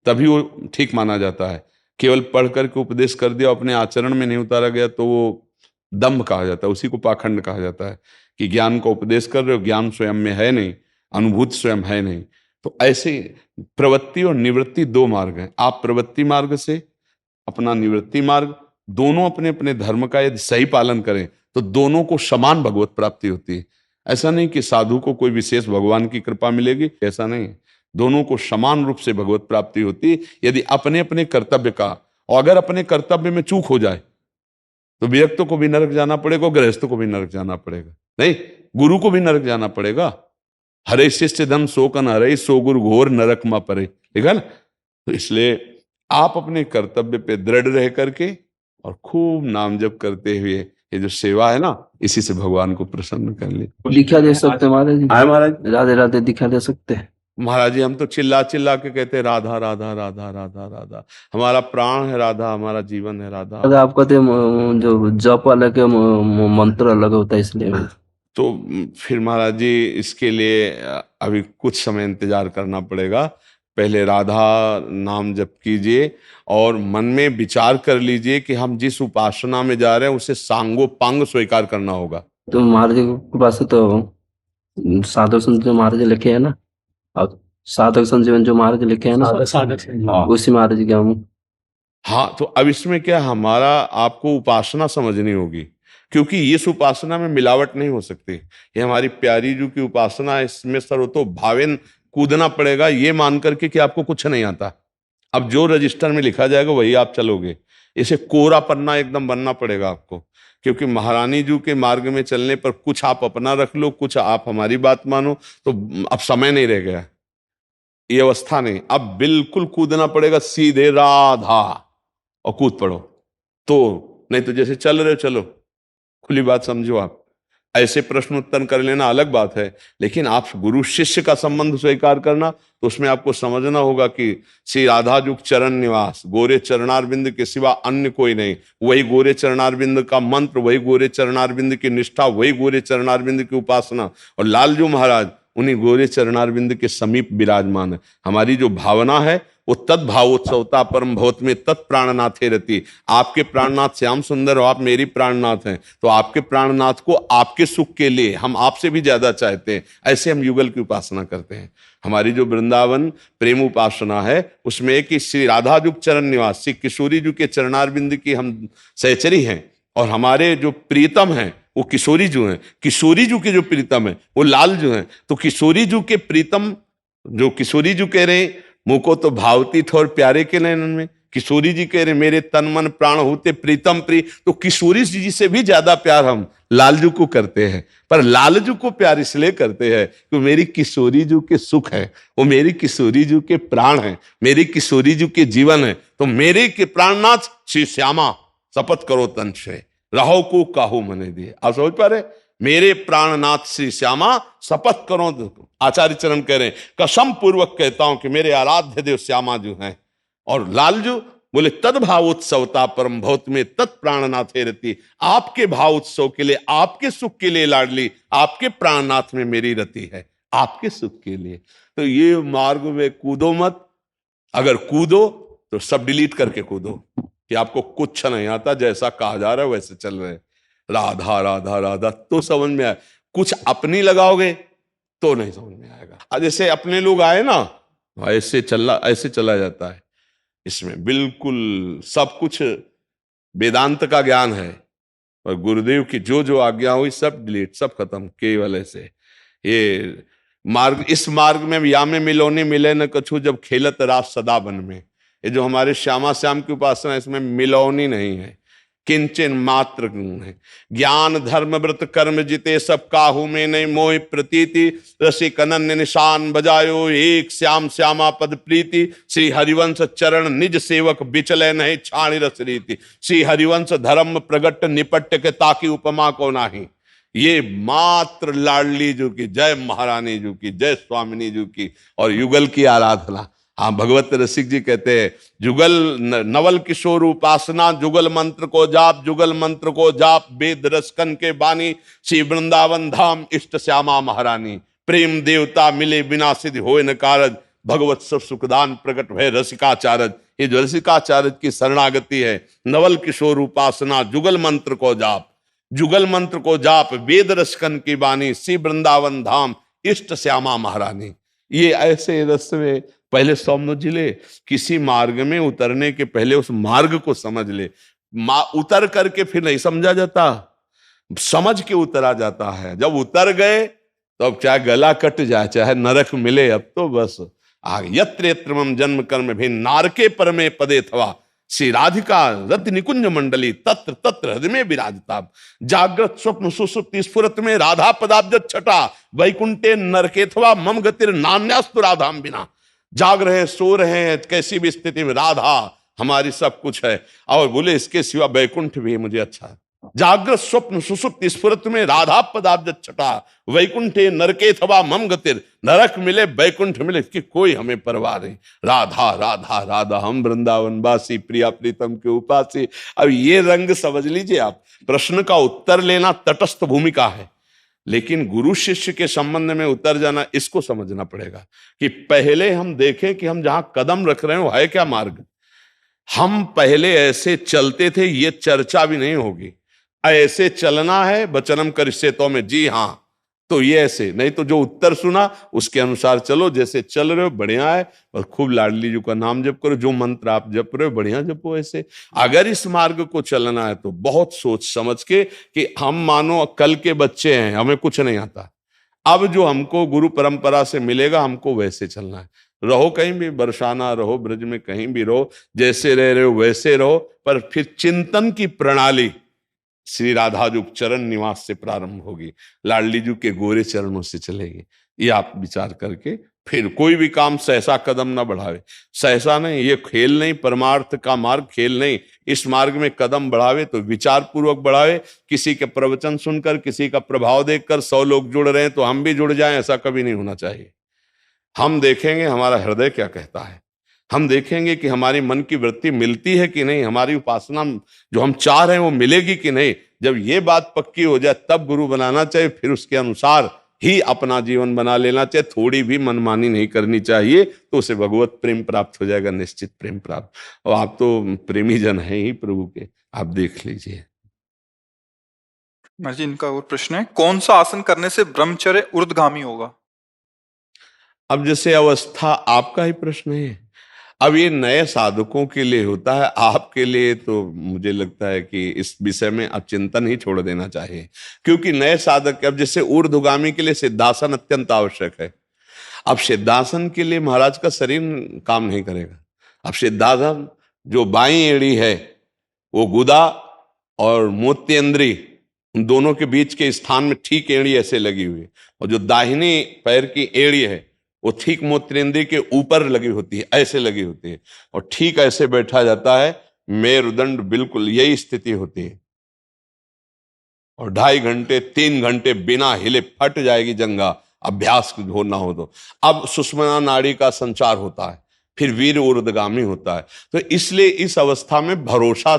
तभी वो ठीक माना जाता है। केवल पढ़ करके उपदेश कर दिया, अपने आचरण में नहीं उतारा गया, तो वो दम्भ कहा जाता है, उसी को पाखंड कहा जाता है कि ज्ञान का उपदेश कर रहे हो, ज्ञान स्वयं में है नहीं, अनुभूत स्वयं है नहीं। तो ऐसे प्रवृत्ति और निवृत्ति दो मार्ग हैं। आप प्रवृत्ति मार्ग से अपना निवृत्ति मार्ग, दोनों अपने अपने धर्म का यदि सही पालन करें तो दोनों को समान भगवत प्राप्ति होती है। ऐसा नहीं कि साधु को कोई विशेष भगवान की कृपा मिलेगी, ऐसा नहीं। दोनों को समान रूप से भगवत प्राप्ति होती है यदि अपने अपने कर्तव्य का, और अगर अपने कर्तव्य में चूक हो जाए तो विरक्त को भी नरक जाना पड़ेगा, गृहस्थ को भी नरक जाना पड़ेगा, नहीं गुरु को भी नरक जाना पड़ेगा। हरे शिष्य धन शोकन हरे, सो गुरु घोर नरक मा परे, ठीक है ना। तो इसलिए आप अपने कर्तव्य पे दृढ़ रह करके और खूब नाम जप करते हुए ये जो सेवा है ना, इसी से भगवान को प्रसन्न कर ले। दिखा दे सकते हैं महाराज जी? आए महाराज। राधे राधे दिखा दे सकते हैं महाराज जी हम तो चिल्ला चिल्ला के कहते हैं राधा राधा राधा राधा राधा, हमारा प्राण है राधा, हमारा जीवन है राधा। अगर आप कहते हैं जो जप अलग है मंत्र अलग होता है इसलिए। तो फिर महाराज जी इसके लिए अभी कुछ समय इंतजार करना पड़ेगा। पहले राधा नाम जप कीजिए और मन में विचार कर लीजिए कि हम जिस उपासना में जा रहे हैं उसे सांगो पांग स्वीकार करना होगा। तो महाराज जी के पास तो साधक संत जो महाराज लिखे है ना, और साधक संजीवन जो महाराज लिखे है ना, उसी महाराज जी के हम। हाँ, तो अब इसमें क्या, हमारा आपको उपासना समझनी होगी, क्योंकि इस उपासना में मिलावट नहीं हो सकती। ये हमारी प्यारी जी की उपासना है, इसमें सर्वतो भावेन कूदना पड़ेगा, ये मान करके कि आपको कुछ नहीं आता। अब जो रजिस्टर में लिखा जाएगा वही आप चलोगे। इसे कोरा पन्ना एकदम बनना पड़ेगा आपको, क्योंकि महारानी जी के मार्ग में चलने पर कुछ आप अपना रख लो, कुछ आप हमारी बात मानो, तो अब समय नहीं रह गया, ये अवस्था नहीं। अब बिल्कुल कूदना पड़ेगा, सीधे राधा और कूद पड़ो। तो नहीं तो जैसे चल रहे हो चलो, खुली बात समझो। आप ऐसे प्रश्न उत्तर कर लेना अलग बात है, लेकिन आप गुरु शिष्य का संबंध स्वीकार करना, तो उसमें आपको समझना होगा कि श्री राधा जुग चरण निवास, गोरे चरणारविंद के सिवा अन्य कोई नहीं। वही गोरे चरणारविंद का मंत्र, वही गोरे चरणारविंद की निष्ठा, वही गोरे चरणारविंद की उपासना। और लालजू महाराज उन्हीं गोरे चरणारविंद के समीप विराजमान है। हमारी जो भावना है वो तद भावोत्सवता परम भवत में तत् प्राणनाथे रति। आपके प्राणनाथ श्याम सुंदर हो, आप मेरी प्राणनाथ हैं, तो आपके प्राणनाथ को आपके सुख के लिए हम आपसे भी ज्यादा चाहते हैं। ऐसे हम युगल की उपासना करते हैं। हमारी जो वृंदावन प्रेम उपासना है उसमें एक श्री राधा जुग चरण निवास, श्री किशोरी जी के चरणारविंद की हम सहचरी हैं, और हमारे जो प्रीतम हैं वो किशोरी जी हैं। किशोरी जी के जो प्रीतम है वो लाल जी हैं। तो किशोरी जी के प्रीतम, जो किशोरी जी कह रहे हैं मुझको तो भावती ठोर प्यारे के नयन में, किशोरी जी कह रहे मेरे तन मन प्राण होते प्रीतम प्रिय। तो किशोरी जी से भी ज्यादा प्यार हम लालजू को करते हैं, पर लालजू को प्यार इसलिए करते हैं कि मेरी किशोरी जी के सुख है, वो मेरी किशोरी जी के प्राण है, मेरी किशोरी जी के जीवन है। तो मेरे के प्राणनाथ श्री श्यामा शपथ करो तन से रहो को काहू मने दिए। आप समझ पा रहे, मेरे प्राणनाथ श्री श्यामा शपथ करो। आचार्य चरण कह रहे हैं कसम पूर्वक कहता हूं कि मेरे आराध्य देव श्यामा जो हैं। और लालजू बोले तद भावोत्सवता परम भौत में तत्प्राणनाथे रति। आपके भाव उत्सव के लिए, आपके सुख के लिए लाडली, आपके प्राणनाथ में मेरी रति है, आपके सुख के लिए। तो ये मार्ग में कूदो मत, अगर कूदो तो सब डिलीट करके कूदो कि आपको कुछ नहीं आता, जैसा कहा जा रहा है वैसे चल रहे। राधा राधा राधा तो समझ में आए, कुछ अपनी लगाओगे तो नहीं समझ में आएगा। जैसे अपने लोग आए ना, ऐसे चला जाता है। इसमें बिल्कुल सब कुछ वेदांत का ज्ञान है, और गुरुदेव की जो जो आज्ञा हुई सब डिलीट, सब खत्म, केवल ऐसे। ये मार्ग, इस मार्ग में या में मिलोनी मिले न कछु जब खेलत रास सदा बन में। ये जो हमारे श्यामा श्याम की उपासना है इसमें मिलोनी नहीं है, किंचन मात्र है। ज्ञान धर्म व्रत कर्म जिते सब काहू में नहीं मोह प्रतीति। रसिक अनन्य निशान बजायो एक श्याम श्यामा पद प्रीति। श्री हरिवंश चरण निज सेवक बिचले नहीं छाणी रस रीति। श्री हरिवंश धर्म प्रगट निपट के ताकि उपमा को नाही। ये मात्र लाडली जी की जय, महारानी जी की जय, स्वामिनी जी की और युगल की आराधना। हाँ, भगवत रसिक जी कहते हैं जुगल नवल किशोर उपासना, जुगल मंत्र को जाप, जुगल मंत्र को जाप, वेद रसकन के बानी। श्री वृंदावन धाम इष्ट श्यामा महारानी। प्रेम देवता मिले बिना सिद्ध होए न कारज। भगवत सब सुखदान प्रकट भय रसिकाचारज। ये जो रसिकाचारज की शरणागति है, नवल किशोर उपासना, जुगल मंत्र को जाप, जुगल मंत्र को जाप, वेद रसकन की बानी, श्री वृंदावन धाम इष्ट श्यामा महारानी। ये ऐसे रस में पहले समझ ले, किसी मार्ग में उतरने के पहले उस मार्ग को समझ ले। उतर करके फिर नहीं समझा जाता, समझ के उतरा जाता है। जब उतर गए तो अब चाहे गला कट जाए, चाहे नरक मिले, अब तो बस आगे। यत्र यत्र मम जन्म कर्म भी नारके परमे पदे थवा। श्री राधिका रति निकुंज मंडली तत्र तत्र हृदय में विराजता। जागृत स्वप्न सुसुप्ति स्फुरत में राधा पदाब्ज छटा। वैकुंठे नरकेथवा मम गतिर नान्यास्तु राधाम बिना। जाग रहे सो रहे हैं, कैसी भी स्थिति में राधा हमारी सब कुछ है। और बोले इसके सिवा वैकुंठ भी मुझे अच्छा है, जागृत स्वप्न सुसुप्ति स्फुरत में राधा पदाब्ज छटा, वैकुंठे नरके थवा मम गतिर, नरक मिले वैकुंठ मिले कि कोई हमें परवाह नहीं। राधा राधा राधा हम वृंदावन वासी, प्रिया प्रीतम के उपासी। अब ये रंग समझ लीजिए आप। प्रश्न का उत्तर लेना तटस्थ भूमिका है, लेकिन गुरु शिष्य के संबंध में उतर जाना, इसको समझना पड़ेगा कि पहले हम देखें कि हम जहां कदम रख रहे हैं वो है क्या मार्ग। हम पहले ऐसे चलते थे, ये चर्चा भी नहीं होगी। ऐसे चलना है वचनम करिष्ये तो में, जी हाँ, तो ये ऐसे नहीं तो जो उत्तर सुना उसके अनुसार चलो। जैसे चल रहे हो बढ़िया है, और खूब लाडली जी का नाम जप करो, जो मंत्र आप जप रहे हो बढ़िया जपो। ऐसे अगर इस मार्ग को चलना है तो बहुत सोच समझ के, कि हम मानो कल के बच्चे हैं, हमें कुछ नहीं आता, अब जो हमको गुरु परंपरा से मिलेगा हमको वैसे चलना है। रहो कहीं भी, बरसाना रहो, ब्रज में कहीं भी रहो, जैसे रह रहे हो वैसे रहो, पर फिर चिंतन की प्रणाली श्री राधा जी चरण निवास से प्रारंभ होगी, लाडली जी के गोरे चरणों से चलेगी। ये आप विचार करके फिर कोई भी काम सहसा कदम ना बढ़ावे। सहसा नहीं, ये खेल नहीं, परमार्थ का मार्ग खेल नहीं। इस मार्ग में कदम बढ़ावे तो विचार पूर्वक बढ़ावे। किसी के प्रवचन सुनकर, किसी का प्रभाव देखकर 100 लोग जुड़ रहे हैं तो हम भी जुड़ जाएं, ऐसा कभी नहीं होना चाहिए। हम देखेंगे हमारा हृदय क्या कहता है, हम देखेंगे कि हमारी मन की वृत्ति मिलती है कि नहीं, हमारी उपासना जो हम चाह रहे हैं वो मिलेगी कि नहीं। जब ये बात पक्की हो जाए तब गुरु बनाना चाहिए, फिर उसके अनुसार ही अपना जीवन बना लेना चाहिए। थोड़ी भी मनमानी नहीं करनी चाहिए, तो उसे भगवत प्रेम प्राप्त हो जाएगा, निश्चित प्रेम प्राप्त। और आप तो प्रेमी जन हैं ही प्रभु के, आप देख लीजिए। महाराज जी इनका और प्रश्न है, कौन सा आसन करने से ब्रह्मचर्य ऊर्ध्वगामी होगा? अब जैसे अवस्था आपका ही प्रश्न है। अब ये नए साधकों के लिए होता है, आपके लिए तो मुझे लगता है कि इस विषय में आप चिंतन ही छोड़ देना चाहिए। क्योंकि नए साधक, अब जैसे ऊर्ध्वगामी के लिए सिद्धासन अत्यंत आवश्यक है। अब सिद्धासन के लिए महाराज का शरीर काम नहीं करेगा। अब सिद्धासन जो बाईं एड़ी है वो गुदा और मोत्येंद्री, उन दोनों के बीच के स्थान में ठीक एड़ी ऐसे लगी हुई है, और जो दाहिनी पैर की एड़ी है वो ठीक मोत्रेंद्री के ऊपर लगी होती है, ऐसे लगी होती है, और ठीक ऐसे बैठा जाता है। मेरुदंड बिल्कुल यही स्थिति होती है, और 2.5 घंटे 3 घंटे बिना हिले फट जाएगी जंघा, अभ्यास होना हो तो। अब सुषुम्ना नाड़ी का संचार होता है, फिर वीर ऊर्ध्वगामी होता है। तो इसलिए इस अवस्था में भरोसा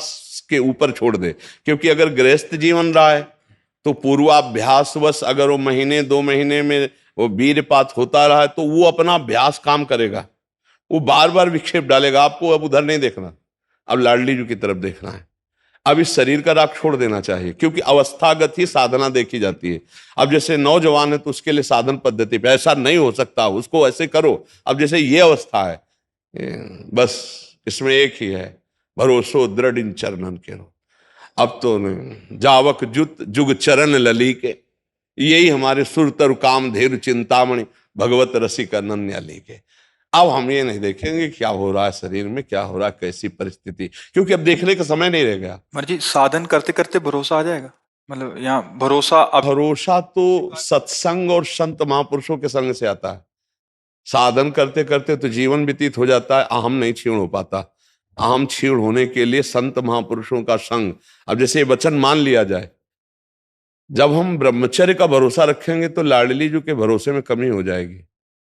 के ऊपर छोड़ दे। क्योंकि अगर गृहस्थ जीवन रहा है तो पूर्वाभ्यासवश अगर वो महीने 2 महीने में वो वीरपात होता रहा है तो वो अपना अभ्यास काम करेगा, वो बार बार विक्षेप डालेगा। आपको अब उधर नहीं देखना, अब लाडली जी की तरफ देखना है। अब इस शरीर का राग छोड़ देना चाहिए, क्योंकि अवस्थागत ही साधना देखी जाती है। अब जैसे नौजवान है तो उसके लिए साधन पद्धति पे ऐसा नहीं हो सकता, उसको ऐसे करो। अब जैसे ये अवस्था है, बस इसमें एक ही है, भरोसो दृढ़ इन चरणन के रो। अब तो जावक जुत जुग चरण लली के, यही हमारे सुरतर काम धेर चिंतामणि भगवत रसिक अनन्या लेके। अब हम ये नहीं देखेंगे क्या हो रहा है शरीर में, क्या हो रहा है, कैसी परिस्थिति, क्योंकि अब देखने का समय नहीं रह गया। महाराज जी साधन करते करते भरोसा आ जाएगा, मतलब यहाँ भरोसा भरोसा तो सत्संग और संत महापुरुषों के संग से आता है। साधन करते करते तो जीवन व्यतीत हो जाता है, अहम नहीं क्षीण हो पाता। अहम क्षीण होने के लिए संत महापुरुषों का संग। अब जैसे वचन मान लिया जाए, जब हम ब्रह्मचर्य का भरोसा रखेंगे तो लाडली जी के भरोसे में कमी हो जाएगी।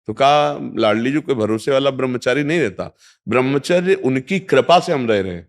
तो कहा लाडली जी के भरोसे वाला ब्रह्मचारी नहीं रहता। ब्रह्मचर्य उनकी कृपा से हम रह रहे हैं,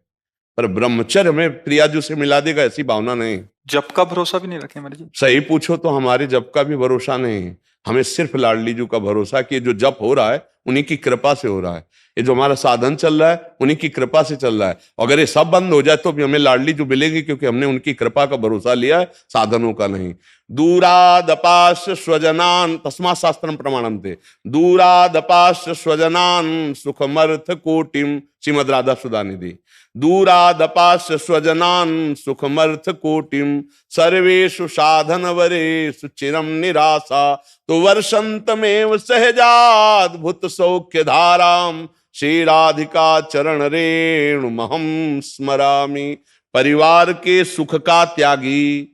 पर ब्रह्मचर्य हमें प्रियाजू से मिला देगा ऐसी भावना नहीं। जप का भरोसा भी नहीं रखे महाराज जी? सही पूछो तो हमारे जप का भी भरोसा नहीं है, हमें सिर्फ लाडली जी का भरोसा कि जो जप हो रहा है उन्हीं की कृपा से हो रहा है। ये जो हमारा साधन चल रहा है उन्हीं की कृपा से चल रहा है। अगर ये सब बंद हो जाए तो भी हमें लाडली जो मिलेगी, क्योंकि हमने उनकी कृपा का भरोसा लिया है, साधनों का नहीं। दूरादपाश स्वजनान तस्मा शास्त्रम प्रमाणम थे, दूरादपाश स्वजनान सुखमर्थ कोटिम, श्रीमद राधा सुधा निधि। दूरादपाश स्वजनान सुखमर्थ कोटिम, सर्वेषु साधन वरेषु चिरम निराशा, तो वर्षंतमेव सहजाद्भुत सौख्य धाराम, श्री राधिका चरण रेणु महम स्मरामि। परिवार के सुख का त्यागी,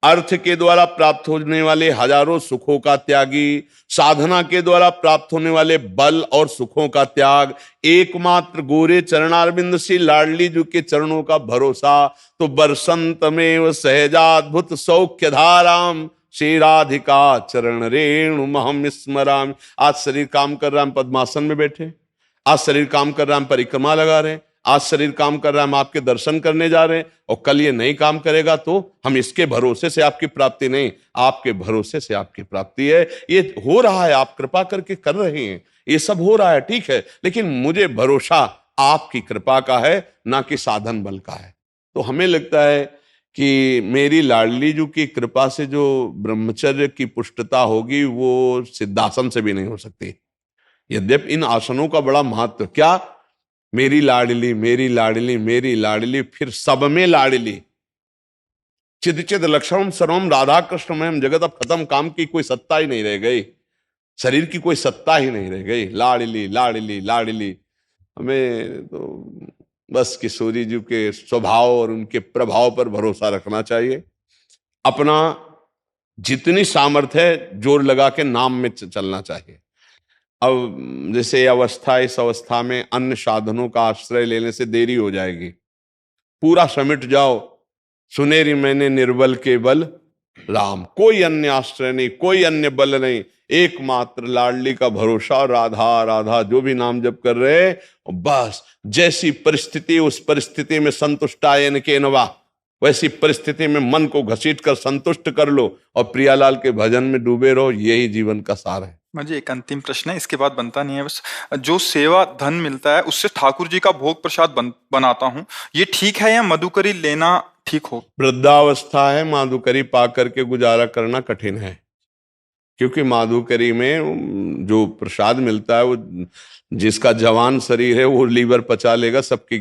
अर्थ के द्वारा प्राप्त होने वाले हजारों सुखों का त्यागी, साधना के द्वारा प्राप्त होने वाले बल और सुखों का त्याग, एकमात्र गोरे चरणारविंद श्री लाडली जी के चरणों का भरोसा, तो बरसंत में सहजाद्भुत सौख्य धाराम श्री राधिका चरण रेणु महम स्मराम। आज शरीर काम कर रहा है, हम पद्मासन में बैठे, आज शरीर काम कर रहा है, हम परिक्रमा लगा रहे हैं, आज शरीर काम कर रहा है, हम आपके दर्शन करने जा रहे हैं, और कल ये नहीं काम करेगा तो हम इसके भरोसे से आपकी प्राप्ति नहीं, आपके भरोसे से आपकी प्राप्ति है। ये हो रहा है, आप कृपा करके कर रहे हैं, ये सब हो रहा है, ठीक है, लेकिन मुझे भरोसा आपकी कृपा का है, ना कि साधन बल का है। तो हमें लगता है कि मेरी लाडली जी की कृपा से जो ब्रह्मचर्य की पुष्टता होगी वो सिद्धासन से भी नहीं हो सकती। यद्यपि इन आसनों का बड़ा महत्व, क्या मेरी लाडली मेरी लाडली मेरी लाडली, फिर सब में लाडली, चिद चिद लक्षणम सर्वम राधा कृष्ण में जगत। अब खत्म, काम की कोई सत्ता ही नहीं रह गई, शरीर की कोई सत्ता ही नहीं रह गई, लाडली लाडली लाडली। हमें तो बस किशोरी जी के स्वभाव और उनके प्रभाव पर भरोसा रखना चाहिए। अपना जितनी सामर्थ्य है जोर लगा के नाम में चलना चाहिए। अब जैसे अवस्था, इस अवस्था में अन्य साधनों का आश्रय लेने से देरी हो जाएगी, पूरा समिट जाओ, सुनेरी मैंने निर्बल के बल राम, कोई अन्य आश्रय नहीं, कोई अन्य बल नहीं, एकमात्र लाडली का भरोसा, और राधा राधा जो भी नाम जप कर रहे, बस जैसी परिस्थिति उस परिस्थिति में संतुष्टायन के नवा, वैसी परिस्थिति में मन को घसीट कर संतुष्ट कर लो और प्रियालाल के भजन में डूबे रहो, यही जीवन का सार है। मुझे एक अंतिम प्रश्न है, इसके बाद बनता नहीं है। बस जो सेवा धन मिलता है उससे ठाकुर जी का भोग प्रसाद बनाता हूँ, ये ठीक है या मधुकरी लेना ठीक हो? वृद्धावस्था है, माधुकरी पा करके गुजारा करना कठिन है, क्योंकि माधुकरी में जो प्रसाद मिलता है वो, जिसका जवान शरीर है वो लीवर पचा लेगा, सबकी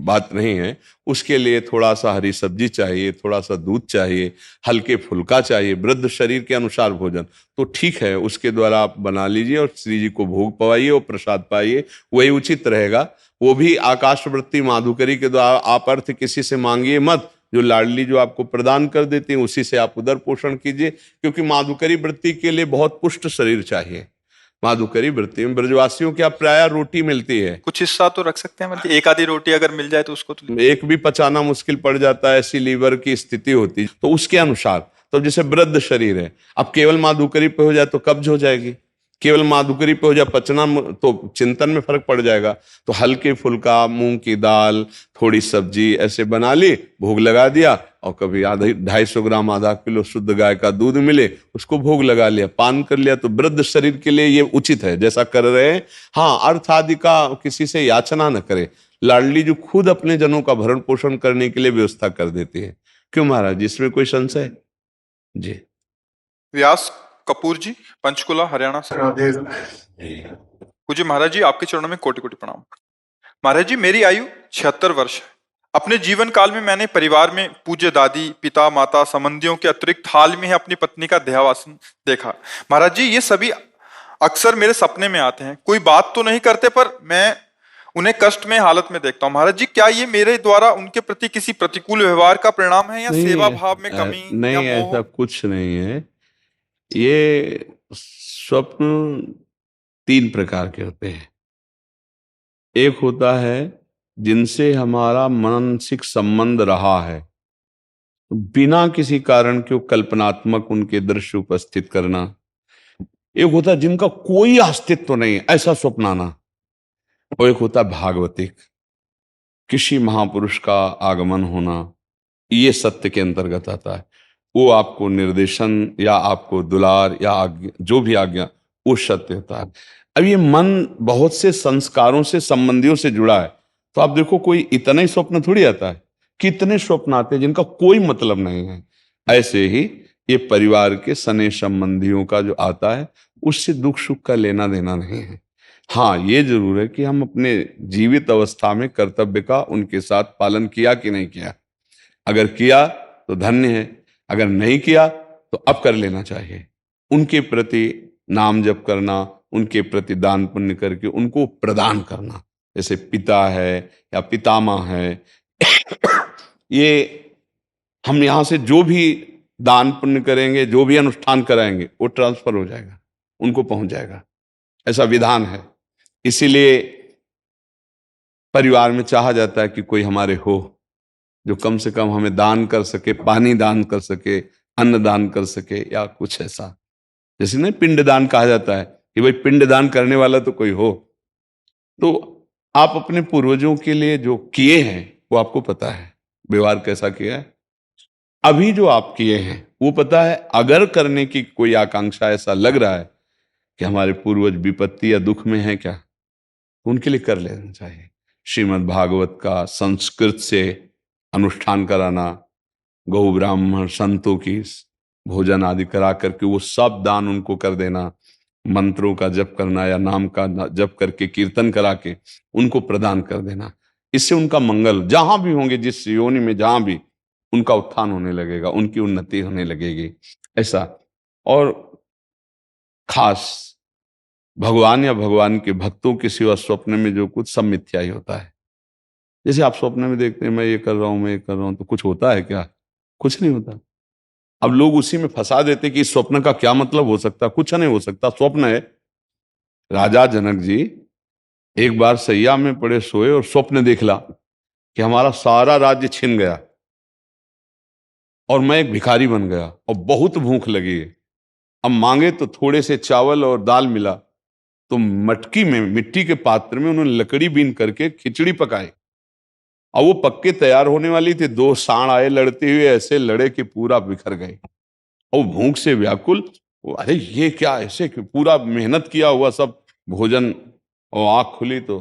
बात नहीं है। उसके लिए थोड़ा सा हरी सब्जी चाहिए, थोड़ा सा दूध चाहिए, हल्के फुल्का चाहिए, वृद्ध शरीर के अनुसार भोजन तो ठीक है, उसके द्वारा आप बना लीजिए और श्री जी को भोग पवाइए और प्रसाद पाइए, वही उचित रहेगा। वो भी आकाशवृत्ति माधुकरी के द्वारा, आप अर्थ किसी से मांगिए मत, जो लाडली जो आपको प्रदान कर देती है उसी से आप उदर पोषण कीजिए, क्योंकि माधुकरी वृत्ति के लिए बहुत पुष्ट शरीर चाहिए। माधुकरी वृत्ति में ब्रजवासियों की प्राय रोटी मिलती है, कुछ हिस्सा तो रख सकते हैं, मतलब एक आधी रोटी अगर मिल जाए तो उसको तो एक भी पचाना मुश्किल पड़ जाता है, ऐसी लीवर की स्थिति होती है, तो उसके अनुसार। तो जैसे वृद्ध शरीर है, अब केवल माधुकरी पे हो जाए तो कब्ज हो जाएगी, केवल माधुकरी पे हो जाए पचना तो चिंतन में फर्क पड़ जाएगा। तो हल्के फुल्का, मूंग की दाल, थोड़ी सब्जी ऐसे बना ली, भोग लगा दिया, और कभी 250 ग्राम आधा किलो शुद्ध गाय का दूध मिले उसको भोग लगा लिया, पान कर लिया, तो वृद्ध शरीर के लिए ये उचित है जैसा कर रहे हैं। हाँ, अर्थ आदि का किसी से याचना न करे, लाडली जो खुद अपने जनों का भरण पोषण करने के लिए व्यवस्था कर देती है। क्यों महाराज, इसमें कोई संशय? जी। व्यास कपूर जी, पंचकुला, हरियाणा से। पूज्य महाराज जी, आपके चरणों में कोटि कोटि प्रणाम। महाराज जी, मेरी आयु 76 वर्ष है। अपने जीवन काल में मैंने परिवार में पूज्य दादी, पिता, माता, संबंधियों के अतिरिक्त हाल में ही अपनी पत्नी का देहावसान देखा। महाराज जी, ये सभी अक्सर मेरे सपने में आते हैं, कोई बात तो नहीं करते पर मैं उन्हें कष्ट में हालत में देखता हूँ। महाराज जी, क्या ये मेरे द्वारा उनके प्रति किसी प्रतिकूल व्यवहार का परिणाम है या सेवा भाव में कमी? नहीं, ऐसा कुछ नहीं है। ये स्वप्न 3 प्रकार के होते हैं। एक होता है जिनसे हमारा मानसिक संबंध रहा है, बिना किसी कारण के कल्पनात्मक उनके दृश्य उपस्थित करना। एक होता है जिनका कोई अस्तित्व नहीं, ऐसा स्वप्न आना। और एक होता है भागवतिक, किसी महापुरुष का आगमन होना, ये सत्य के अंतर्गत आता है। वो आपको निर्देशन या आपको दुलार या आज्ञा, जो भी आज्ञा, वो सत्य होता है। अब ये मन बहुत से संस्कारों से, संबंधियों से जुड़ा है, तो आप देखो कोई इतना ही स्वप्न थोड़ी आता है, कितने स्वप्न आते हैं जिनका कोई मतलब नहीं है। ऐसे ही ये परिवार के सने संबंधियों का जो आता है, उससे दुख सुख का लेना देना नहीं है। हाँ, ये जरूर है कि हम अपने जीवित अवस्था में कर्तव्य का उनके साथ पालन किया कि नहीं किया। अगर किया तो धन्य है, अगर नहीं किया तो अब कर लेना चाहिए। उनके प्रति नाम जप करना, उनके प्रति दान पुण्य करके उनको प्रदान करना, जैसे पिता है या पितामह है। ये हम यहाँ से जो भी दान पुण्य करेंगे, जो भी अनुष्ठान कराएंगे वो ट्रांसफर हो जाएगा, उनको पहुंच जाएगा। ऐसा विधान है। इसीलिए परिवार में चाहा जाता है कि कोई हमारे हो जो कम से कम हमें दान कर सके, पानी दान कर सके, अन्न दान कर सके, या कुछ ऐसा। जैसे नहीं पिंड दान कहा जाता है कि भाई पिंड दान करने वाला तो कोई हो। तो आप अपने पूर्वजों के लिए जो किए हैं वो आपको पता है, व्यवहार कैसा किया है। अभी जो आप किए हैं वो पता है। अगर करने की कोई आकांक्षा ऐसा लग रहा है कि हमारे पूर्वज विपत्ति या दुख में है क्या, तो उनके लिए कर लेना चाहिए। श्रीमद् भागवत का संस्कृत से अनुष्ठान कराना, गौ ब्राह्मण संतों की भोजन आदि करा करके वो सब दान उनको कर देना, मंत्रों का जप करना या नाम का जप करके कीर्तन करा के उनको प्रदान कर देना। इससे उनका मंगल, जहां भी होंगे, जिस योनि में जहां भी, उनका उत्थान होने लगेगा, उनकी उन्नति होने लगेगी। ऐसा। और खास भगवान या भगवान के भक्तों के सिवा स्वप्न में जो कुछ, सब मिथ्या ही होता है। जैसे आप स्वप्न में देखते हैं मैं ये कर रहा हूं, मैं ये कर रहा हूं, तो कुछ होता है क्या? कुछ नहीं होता। अब लोग उसी में फंसा देते कि इस स्वप्न का क्या मतलब हो सकता। कुछ नहीं हो सकता, स्वप्न है। राजा जनक जी एक बार सैया में पड़े सोए और स्वप्न देखला कि हमारा सारा राज्य छिन गया और मैं एक भिखारी बन गया और बहुत भूख लगी है। अब मांगे तो थोड़े से चावल और दाल मिला, तो मटकी में, मिट्टी के पात्र में उन्होंने लकड़ी बीन करके खिचड़ी पकाई और वो पक्के तैयार होने वाली थी। 2 सांड आए, लड़ते हुए ऐसे लड़े कि पूरा बिखर गए और भूख से व्याकुल। अरे ये क्या, ऐसे पूरा मेहनत किया हुआ सब भोजन, और आंख खुली तो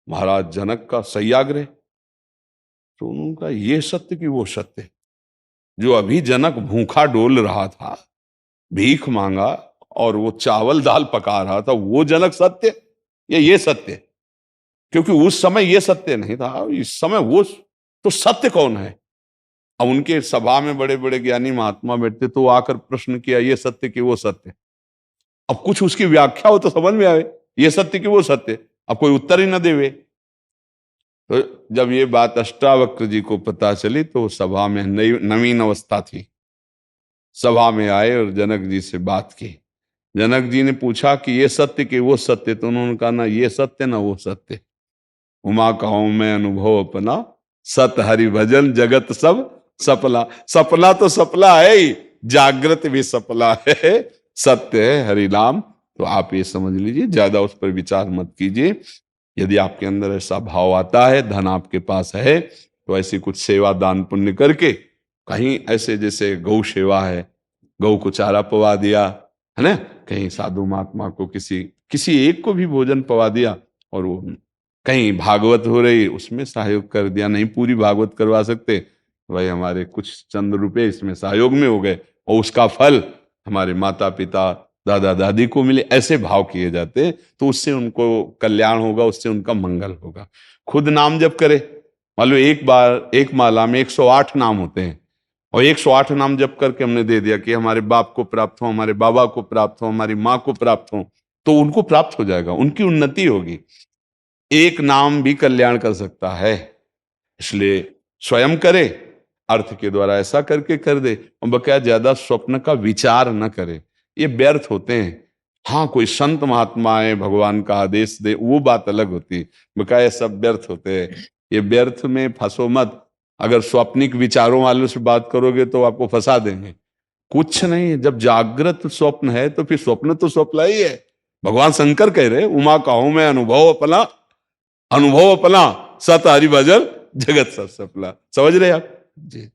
महाराज जनक का सत्याग्रह। तो उनका ये सत्य कि वो सत्य, जो अभी जनक भूखा डोल रहा था, भीख मांगा और वो चावल दाल पका रहा था, वो जनक सत्य या ये सत्य? क्योंकि उस समय ये सत्य नहीं था, इस समय वो तो सत्य कौन है? अब उनके सभा में बड़े बड़े ज्ञानी महात्मा बैठते, तो आकर प्रश्न किया ये सत्य कि वो सत्य। अब कुछ उसकी व्याख्या हो तो समझ में आवे, ये सत्य कि वो सत्य। अब कोई उत्तर ही न देवे। तो जब ये बात अष्टावक्र जी को पता चली तो सभा में नवीन अवस्था थी, सभा में आए और जनक जी से बात की। जनक जी ने पूछा कि ये सत्य कि वो सत्य? तो उन्होंने कहा ना ये सत्य ना वो सत्य। उमा कहूं मैं अनुभव अपना, सत हरि भजन जगत सब सपना। सपना तो सपना है ही, जागृत भी सपना है, सत्य है हरि नाम। तो आप ये समझ लीजिए, ज्यादा उस पर विचार मत कीजिए। यदि आपके अंदर ऐसा भाव आता है, धन आपके पास है, तो ऐसी कुछ सेवा दान पुण्य करके, कहीं ऐसे जैसे गौ सेवा है, गौ को चारा पवा दिया है ना, कहीं साधु महात्मा को किसी एक को भी भोजन पवा दिया, और वो कहीं भागवत हो रही उसमें सहयोग कर दिया। नहीं पूरी भागवत करवा सकते, भाई हमारे कुछ चंद रुपए इसमें सहयोग में हो गए और उसका फल हमारे माता पिता दादा दादी को मिले, ऐसे भाव किए जाते, तो उससे उनको कल्याण होगा, उससे उनका मंगल होगा। खुद नाम जप करे, मान लो एक माला में 108 नाम होते हैं, और 108 नाम जप करके हमने दे दिया कि हमारे बाप को प्राप्त हो, हमारे बाबा को प्राप्त हो, हमारी माँ को प्राप्त हो, तो उनको प्राप्त हो जाएगा, उनकी उन्नति होगी। एक नाम भी कल्याण कर सकता है, इसलिए स्वयं करे, अर्थ के द्वारा ऐसा करके कर दे, और बकाया ज्यादा स्वप्न का विचार न करे, ये व्यर्थ होते हैं। हाँ, कोई संत महात्मा है, भगवान का आदेश दे, वो बात अलग होती है, बकाया सब व्यर्थ होते हैं। ये व्यर्थ में फंसो मत। अगर स्वप्निक विचारों वालों से बात करोगे तो आपको फंसा देंगे। कुछ नहीं, जब जागृत स्वप्न है तो फिर स्वप्न तो स्वप्न ही है। भगवान शंकर कह रहे, उमा कहूं मैं अनुभव अपना, सत हरि भजन जगत सब सपना। समझ रहे आप जी?